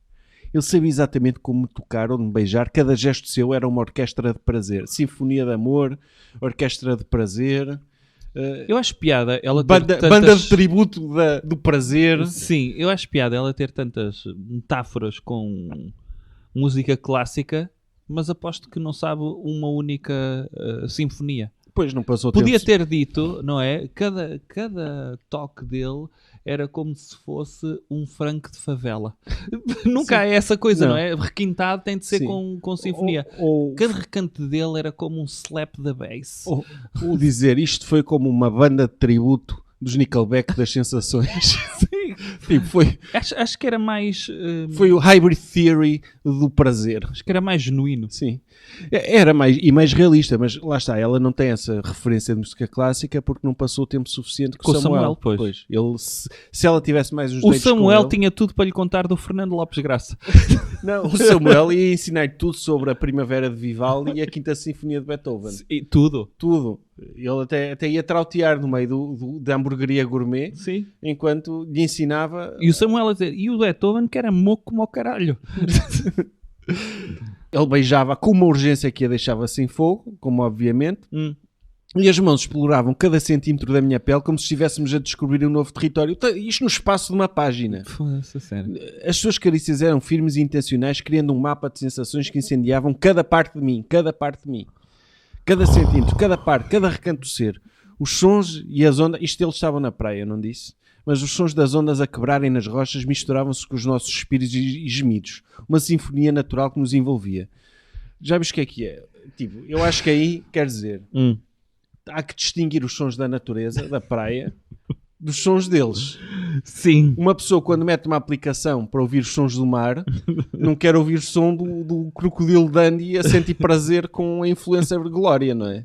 Ele sabia exatamente como me tocar ou me beijar. Cada gesto seu era uma orquestra de prazer. Sinfonia de amor, orquestra de prazer. Eu acho piada ela ter banda de tributo do prazer. Sim, eu acho piada ela ter tantas metáforas com música clássica, mas aposto que não sabe uma única sinfonia. Pois não passou Podia tempo. ter dito, não é? Cada toque dele era como se fosse um franco de favela. Nunca há essa coisa, não é? Requintado tem de ser com sinfonia. Cada recanto dele era como um slap da bass. Ou dizer, isto foi como uma banda de tributo dos Nickelback das sensações. Sim, Tipo, Acho que era mais... foi o hybrid theory do prazer. Acho que era mais genuíno. Sim. Era mais realista, mas lá está, ela não tem essa referência de música clássica porque não passou tempo suficiente com o Samuel. Pois. Ele, se ela tivesse mais uns O dates com Samuel ele, tinha tudo para lhe contar do Fernando Lopes Graça. não, o Samuel ia ensinar tudo sobre a Primavera de Vivaldi e a Quinta Sinfonia de Beethoven. E tudo. Tudo. Ele até ia trautear no meio da hamburgueria gourmet, Sim. enquanto lhe ensinava. E o Samuel a dizer, e o Beethoven que era moco como ao caralho. Ele beijava com uma urgência que a deixava sem fogo, como obviamente. E as mãos exploravam cada centímetro da minha pele como se estivéssemos a descobrir um novo território. Isto no espaço de uma página. Foda-se, sério. As suas carícias eram firmes e intencionais, criando um mapa de sensações que incendiavam cada parte de mim. Cada centímetro, cada parte, cada recanto do ser. Os sons e as ondas... Isto eles estavam na praia, não disse? Mas os sons das ondas a quebrarem nas rochas misturavam-se com os nossos suspiros e gemidos. Uma sinfonia natural que nos envolvia. Já viste o que é? Tipo, eu acho que aí, quer dizer... Há que distinguir os sons da natureza, da praia, dos sons deles. Sim. Uma pessoa, quando mete uma aplicação para ouvir os sons do mar, não quer ouvir o som do crocodilo Dundee a sentir prazer com a influencer de Glória, não é?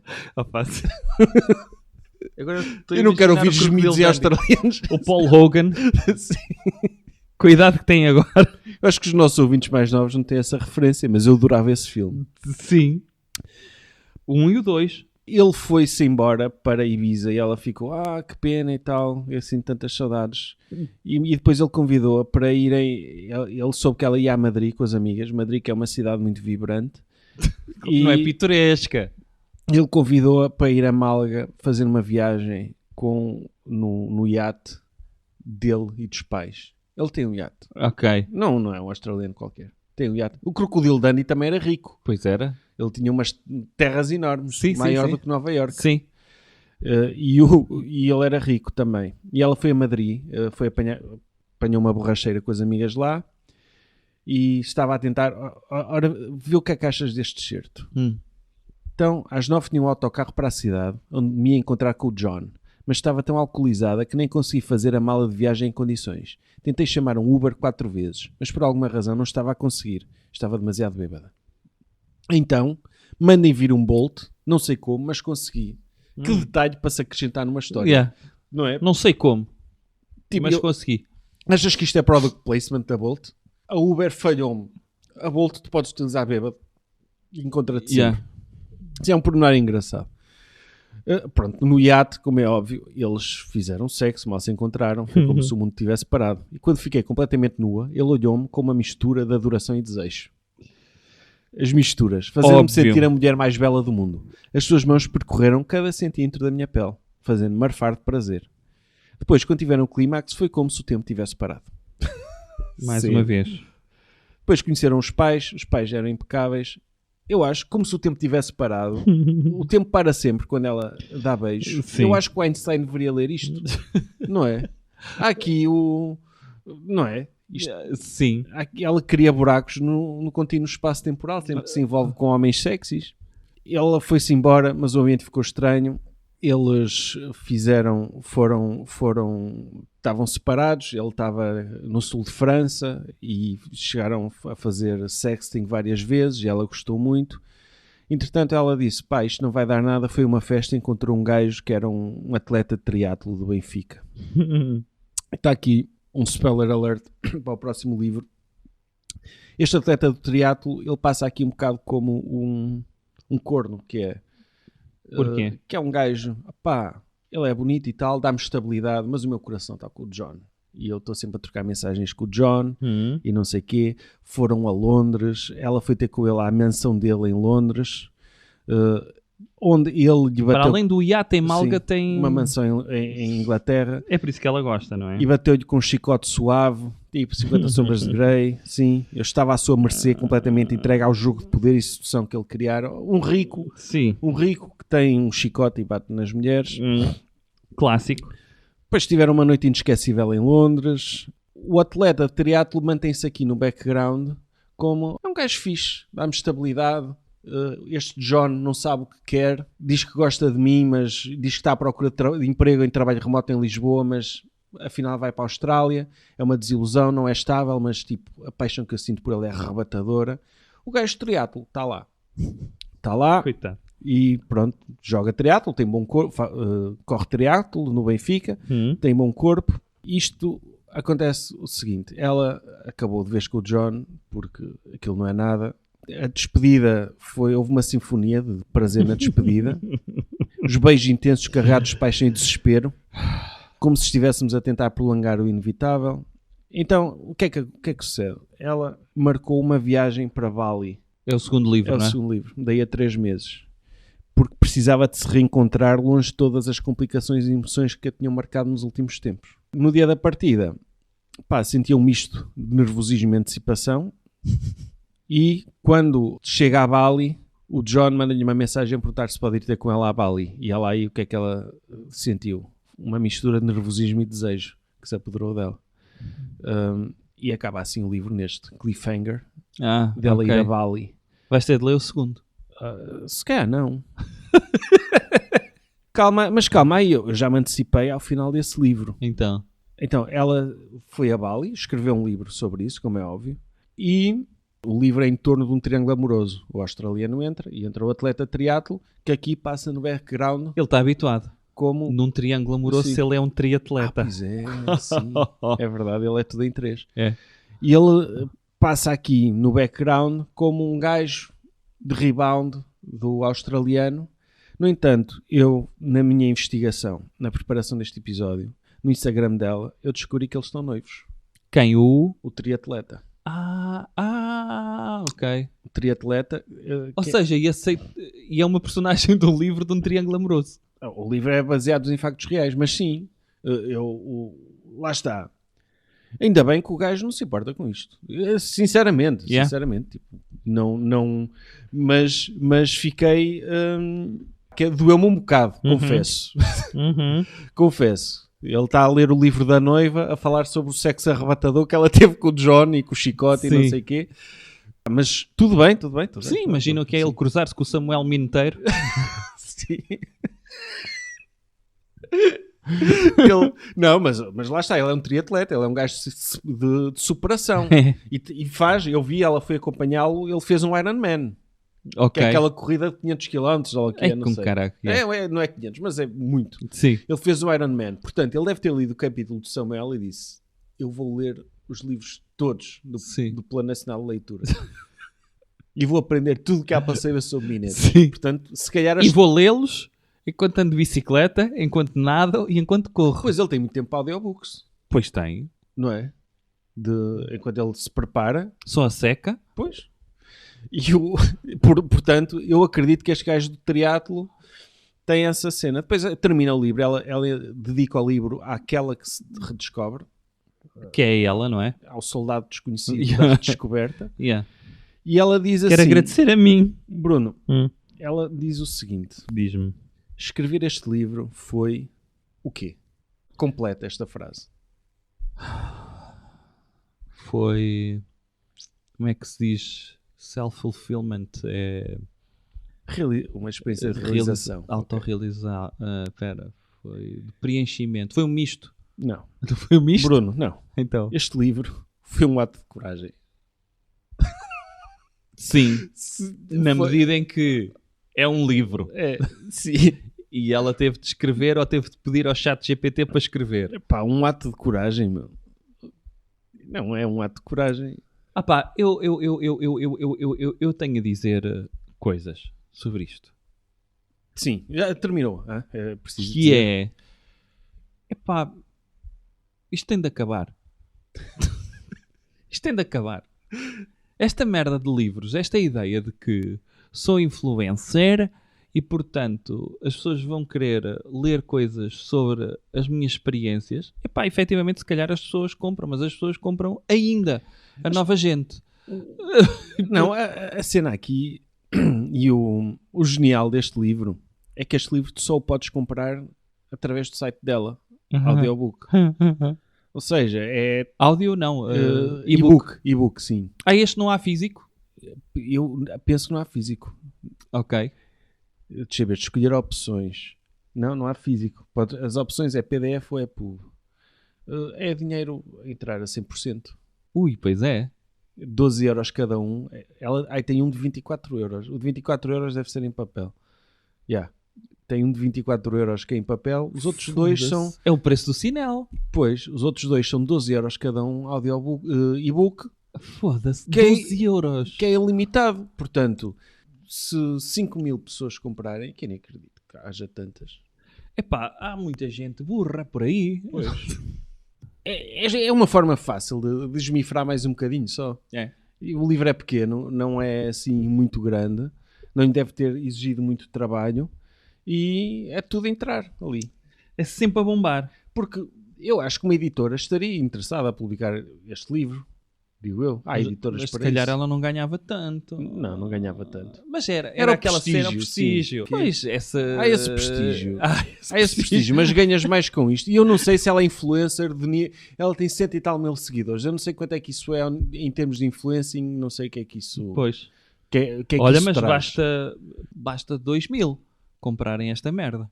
Agora eu não quero ouvir gemidos e australianos. O Paul Hogan. Cuidado que tem agora. Eu acho que os nossos ouvintes mais novos não têm essa referência, mas eu adorava esse filme. Sim. O 1 e o 2. Ele foi-se embora para Ibiza e ela ficou, que pena e tal, eu sinto tantas saudades. E depois ele convidou-a para irem, ele soube que ela ia a Madrid com as amigas, Madrid que é uma cidade muito vibrante. Não é pitoresca. Ele convidou-a para ir a Málaga fazer uma viagem no iate dele e dos pais. Ele tem um iate. Ok. Não é um australiano qualquer. Tem um iate. O crocodilo Dundee também era rico. Pois era. Ele tinha umas terras enormes, sim, maior sim. do que Nova Iorque. Sim. E ele era rico também. E ela foi a Madrid, apanhou uma borracheira com as amigas lá e estava a tentar... Ora, vê o que é que achas deste certo. Então, às 9 tinha um autocarro para a cidade, onde me ia encontrar com o John. Mas estava tão alcoolizada que nem consegui fazer a mala de viagem em condições. Tentei chamar um Uber 4 vezes, mas por alguma razão não estava a conseguir. Estava demasiado bêbada. Então, mandem vir um Bolt, não sei como, mas consegui. Que detalhe para se acrescentar numa história. Yeah. Não é? Não sei como, Tipo, mas consegui. Achas que isto é product placement da Bolt? A Uber falhou-me. A Bolt tu podes utilizar bêbado e encontra-te sempre. Isso é um pormenor engraçado. Pronto, no iate, como é óbvio, eles fizeram sexo, mal se encontraram, foi como se o mundo tivesse parado. E quando fiquei completamente nua, ele olhou-me com uma mistura de adoração e desejo. As misturas, fazendo-me sentir a mulher mais bela do mundo. As suas mãos percorreram cada centímetro da minha pele, fazendo-me marfar de prazer. Depois, quando tiveram o clímax, foi como se o tempo tivesse parado. Mais uma vez. Depois conheceram os pais eram impecáveis. Eu acho, como se o tempo tivesse parado, o tempo para sempre quando ela dá beijos. Sim. Eu acho que o Einstein deveria ler isto. Não é? Há aqui o... Não é? Isto, sim. Ela cria buracos no contínuo espaço temporal, sempre que se envolve com homens sexys. Ela foi-se embora, mas o ambiente ficou estranho. Eles estavam separados. Ele estava no sul de França e chegaram a fazer sexting várias vezes e ela gostou muito. Entretanto, ela disse, pá, isto não vai dar nada. Foi uma festa, encontrou um gajo que era um atleta de triatlo do Benfica. Está aqui um spoiler alert para o próximo livro. Este atleta do triatlo, ele passa aqui um bocado como um corno, que é... Porquê? Que é um gajo, pá, ele é bonito e tal, dá-me estabilidade, mas o meu coração está com o John. E eu estou sempre a trocar mensagens com o John e não sei o quê. Foram a Londres, ela foi ter com ele à mansão dele em Londres, onde ele lhe bateu... Para além do iate em Málaga, sim, tem... uma mansão em Inglaterra. É por isso que ela gosta, não é? E bateu-lhe com um chicote suave, tipo 50 sombras de Grey. Sim, eu estava à sua mercê, completamente entregue ao jogo de poder e sedução que ele criara. Um rico que tem um chicote e bate nas mulheres. Clássico. Depois tiveram uma noite inesquecível em Londres. O atleta de triatlo mantém-se aqui no background como é um gajo fixe, dá-me estabilidade. Este John não sabe o que quer, diz que gosta de mim, mas diz que está à procura de emprego em trabalho remoto em Lisboa, mas afinal vai para a Austrália, é uma desilusão, não é estável, mas tipo, a paixão que eu sinto por ele é arrebatadora. O gajo de triatlo está lá Coitado. e pronto, joga triatlo, tem bom corpo, corre triatlo no Benfica, tem bom corpo. Isto acontece o seguinte, ela acabou de vez com o John, porque aquilo não é nada. A despedida houve uma sinfonia de prazer na despedida. Os beijos intensos carregados de paixão e desespero, como se estivéssemos a tentar prolongar o inevitável. Então, o que é que sucede? Ela marcou uma viagem para Bali. É o segundo livro, É o não é? segundo livro, daí a 3 meses. Porque precisava de se reencontrar longe de todas as complicações e emoções que a tinham marcado nos últimos tempos. No dia da partida, sentia um misto de nervosismo e antecipação. E quando chega a Bali, o John manda-lhe uma mensagem a perguntar se pode ir ter com ela a Bali. E ela aí, o que é que ela sentiu? Uma mistura de nervosismo e desejo que se apoderou dela. E acaba assim o livro neste cliffhanger dela ir a Bali. Vais ter de ler o segundo. Se calhar não. Mas calma aí, eu já me antecipei ao final desse livro. Então, Ela foi a Bali, escreveu um livro sobre isso, como é óbvio, e o livro é em torno de um triângulo amoroso. O australiano entra o atleta triatlo, que aqui passa no background ele está habituado. como... Num triângulo amoroso, Sim. se ele é um triatleta. Pois é, sim. É verdade, ele é tudo em 3. É. E ele passa aqui no background como um gajo de rebound do australiano. No entanto, eu, na minha investigação, na preparação deste episódio, no Instagram dela, eu descobri que eles estão noivos. Quem? O triatleta. Ok. O triatleta... Ou seja, e é uma personagem do livro de um triângulo amoroso. O livro é baseado em factos reais, mas sim, lá está. Ainda bem que o gajo não se importa com isto. Sinceramente, tipo, não, mas fiquei, doeu-me um bocado, confesso. Confesso. Ele está a ler o livro da noiva, a falar sobre o sexo arrebatador que ela teve com o John e com o chicote e não sei o quê. Mas tudo bem. Sim, imagina que é ele cruzar-se com o Samuel Minteiro. Sim. Não, mas lá está, ele é um triatleta, ele é um gajo de superação. E faz, eu vi, ela foi acompanhá-lo, ele fez um Ironman. Que é aquela corrida de 500 km ou o que é, não sei. Caraca, não é 500, mas é muito. Sim. Ele fez o Ironman. Portanto, ele deve ter lido o capítulo de Samuel e disse: eu vou ler os livros todos do Plano Nacional de Leitura. E vou aprender tudo o que há para saber sobre minetes. Portanto, se calhar... E vou lê-los enquanto ando de bicicleta, enquanto nado e enquanto corro. Pois ele tem muito tempo para audiobooks. Pois tem. Não é? Enquanto ele se prepara. Só a seca. Pois. E portanto, eu acredito que este gajo do triatlo tem essa cena. Depois termina o livro, ela dedica o livro àquela que se redescobre. Que é ela, não é? Ao soldado desconhecido da redescoberta. E ela diz assim... Quero agradecer a mim. Bruno, ela diz o seguinte. Diz-me. Escrever este livro foi o quê? Completa esta frase. Foi... Como é que se diz? Self-fulfillment. É... Uma experiência de realização. Autorrealizar. Foi de preenchimento. Foi um misto. Não. Foi um misto? Bruno, não. Então. Este livro foi um ato de coragem. Sim. Na medida em que é um livro. Sim. E ela teve de escrever ou teve de pedir ao chat GPT para escrever. Um ato de coragem, meu. Não é um ato de coragem. Eu tenho a dizer coisas sobre isto. Sim, já terminou. É preciso que dizer. Isto tem de acabar. Isto tem de acabar. Esta merda de livros, esta ideia de que sou influencer e, portanto, as pessoas vão querer ler coisas sobre as minhas experiências. Efetivamente, se calhar as pessoas compram, mas as pessoas compram ainda a nova gente. Não, a cena aqui e o genial deste livro é que este livro tu só o podes comprar através do site dela, audiobook. Ou seja, é... Áudio não, e-book. E-book, sim. Este não há físico? Eu penso que não há físico. Ok. Deixa eu ver, escolher opções. Não há físico. As opções é PDF ou é PUB. É dinheiro a entrar a 100%. Ui, pois é. 12 euros cada um. Aí tem um de 24 euros. O de 24 euros deve ser em papel. Tem um de 24 euros que é em papel. Os outros dois são... É o preço do Sinel. Pois, os outros dois são 12 euros cada um, audiobook, e-book. Foda-se, Que 12 euros. Que é ilimitado. Portanto, se 5.000 pessoas comprarem, quem nem acredita que haja tantas. Epá, há muita gente burra por aí. Pois. É uma forma fácil de desmifrar mais um bocadinho só. E o livro é pequeno, não é assim muito grande, não deve ter exigido muito trabalho e é tudo entrar ali. É sempre a bombar. Porque eu acho que uma editora estaria interessada a publicar este livro, digo eu. Há editoras mas para se calhar isso. ela não ganhava tanto. Não ganhava tanto. Mas era o aquela cena, prestígio, prestígio. sim. Pois, Há esse prestígio. Há esse prestígio, mas ganhas mais com isto. E eu não sei se ela é influencer, ela tem 100 e tal mil seguidores. Eu não sei quanto é que isso é em termos de influencing, não sei o que é que isso... Pois. Que é que olha, isso mas traz. basta 2.000 comprarem esta merda.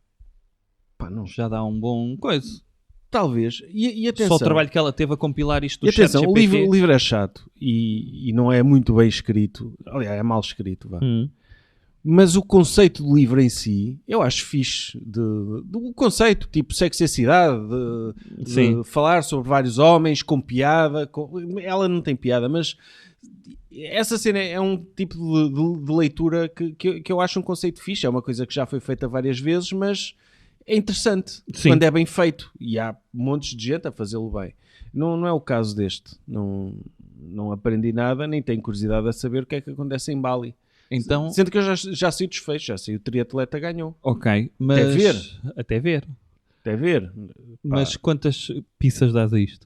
Pá, não. Já dá um bom coisa. Talvez. E atenção. Só o trabalho que ela teve a compilar isto do E atenção, o ChatGPT. livro é chato e não é muito bem escrito. Aliás, é mal escrito, vá. Mas o conceito do livro em si, eu acho fixe. Do conceito, tipo sexo e a cidade, de falar sobre vários homens com piada. Ela não tem piada, mas essa cena é um tipo de leitura que eu acho um conceito fixe. É uma coisa que já foi feita várias vezes, mas é interessante quando é bem feito. E há montes de gente a fazê-lo bem. Não é o caso deste. Não aprendi nada, nem tenho curiosidade a saber o que é que acontece em Bali. Então, sendo que eu já sei o desfecho, já sei o triatleta ganhou. Ok, mas... Até ver. Mas quantas pizzas dás a isto?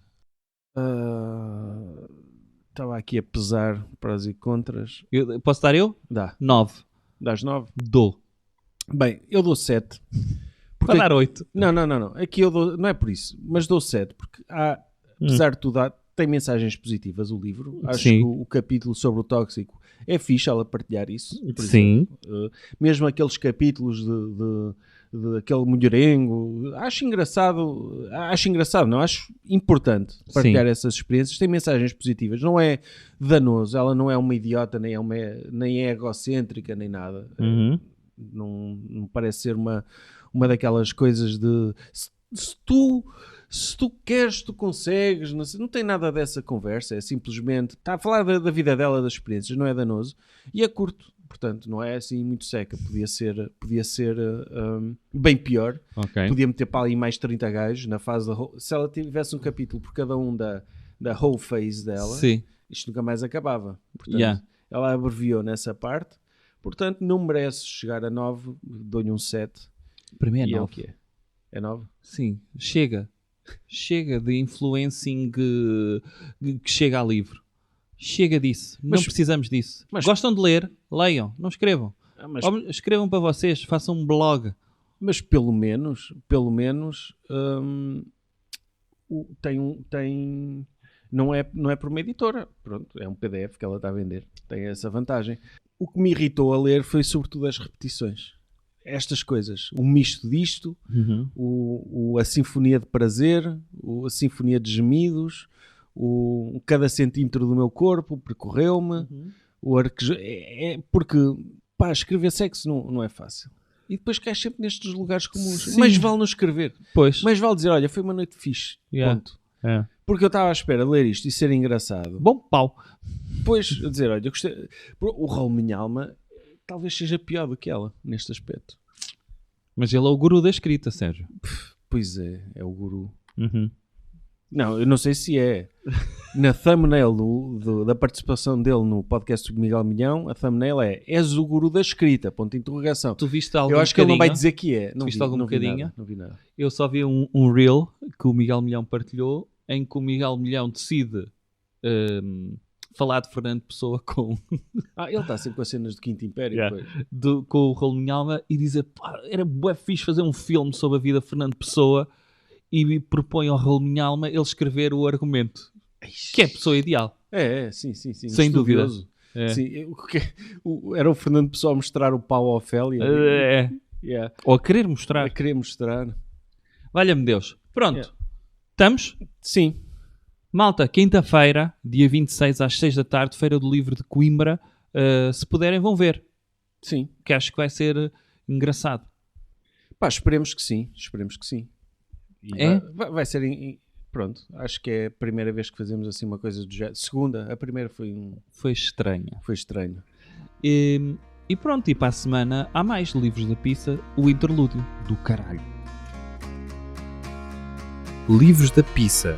Estava aqui a pesar prós e contras. Posso dar eu? Dá. 9. Dás 9? Dou. Bem, eu dou 7. Para dar 8. Não. Aqui eu dou... Não é por isso, mas dou 7. Porque apesar de tudo, tem mensagens positivas o livro. Acho que o capítulo sobre o tóxico é fixe ela partilhar isso. Sim. Mesmo aqueles capítulos de aquele mulherengo, acho engraçado, não, acho importante partilhar essas experiências. Tem mensagens positivas, não é danoso, ela não é uma idiota, nem é egocêntrica, nem nada. Não parece ser uma daquelas coisas de se tu queres, tu consegues, não tem nada dessa conversa, é simplesmente está a falar da vida dela, das experiências, não é danoso e é curto, portanto não é assim muito seca, podia ser bem pior. Podia meter para ali mais 30 gajos na fase se ela tivesse um capítulo por cada um da whole phase dela, isto nunca mais acabava, portanto ela abreviou nessa parte, portanto não merece chegar a 9, dou-lhe um 7. Para mim é 9. É o que é? É 9? Sim, chega de influencing que chega a livro. Chega disso. Não precisamos disso. Gostam de ler? Leiam. Não escrevam. Escrevam para vocês. Façam um blog. Mas pelo menos tem não é por uma editora. Pronto, é um PDF que ela está a vender. Tem essa vantagem. O que me irritou a ler foi sobretudo as repetições. Estas coisas, o misto disto, a sinfonia de prazer, a sinfonia de gemidos, cada centímetro do meu corpo percorreu-me, porque escrever sexo não é fácil. E depois cais sempre nestes lugares comuns. Mais vale não escrever. Mais vale dizer, olha, foi uma noite fixe. Ponto. Porque eu estava à espera de ler isto e ser engraçado. Bom pau. Depois, a dizer, olha, eu gostei. O Raul Minha Alma talvez seja pior do que ela, neste aspecto. Mas ele é o guru da escrita, Sérgio. Pois é o guru. Não, eu não sei se é. Na thumbnail da participação dele no podcast do Miguel Milhão, a thumbnail és o guru da escrita, ponto de interrogação. Tu viste algo? Eu acho que ele não vai dizer que é. Não vi, algum bocadinho? Não vi nada. Eu só vi um reel que o Miguel Milhão partilhou, em que o Miguel Milhão decide... falar de Fernando Pessoa com... ele está sempre com as cenas do Quinto Império. Com o Raul Minha Alma e dizer, era bué fixe fazer um filme sobre a vida de Fernando Pessoa e propõe ao Raul Minha Alma ele escrever o argumento. Que é a pessoa ideal. Sim. Sem dúvida. Sim, era o Fernando Pessoa a mostrar o pau à Ofélia. Ou a querer mostrar. A querer mostrar. Valha-me Deus. Pronto. Estamos? Sim. Malta, quinta-feira, dia 26 às 6 da tarde, Feira do Livro de Coimbra. Se puderem, vão ver. Sim. Que acho que vai ser engraçado. Pá, esperemos que sim. E É? vai ser... Pronto, acho que é a primeira vez que fazemos assim uma coisa do género. Segunda, a primeira Foi estranho. Foi estranho. E pronto, e para a semana há mais Livros da Pizza, o interlúdio do caralho. Livros da Pizza,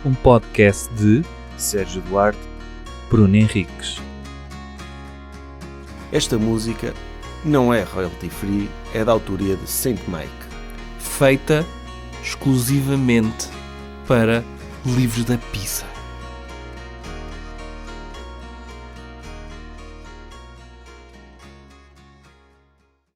um podcast de Sérgio Duarte, Bruno Henriques. Esta música não é royalty free, é da autoria de Saint Mike. Feita exclusivamente para Livros da Pizza.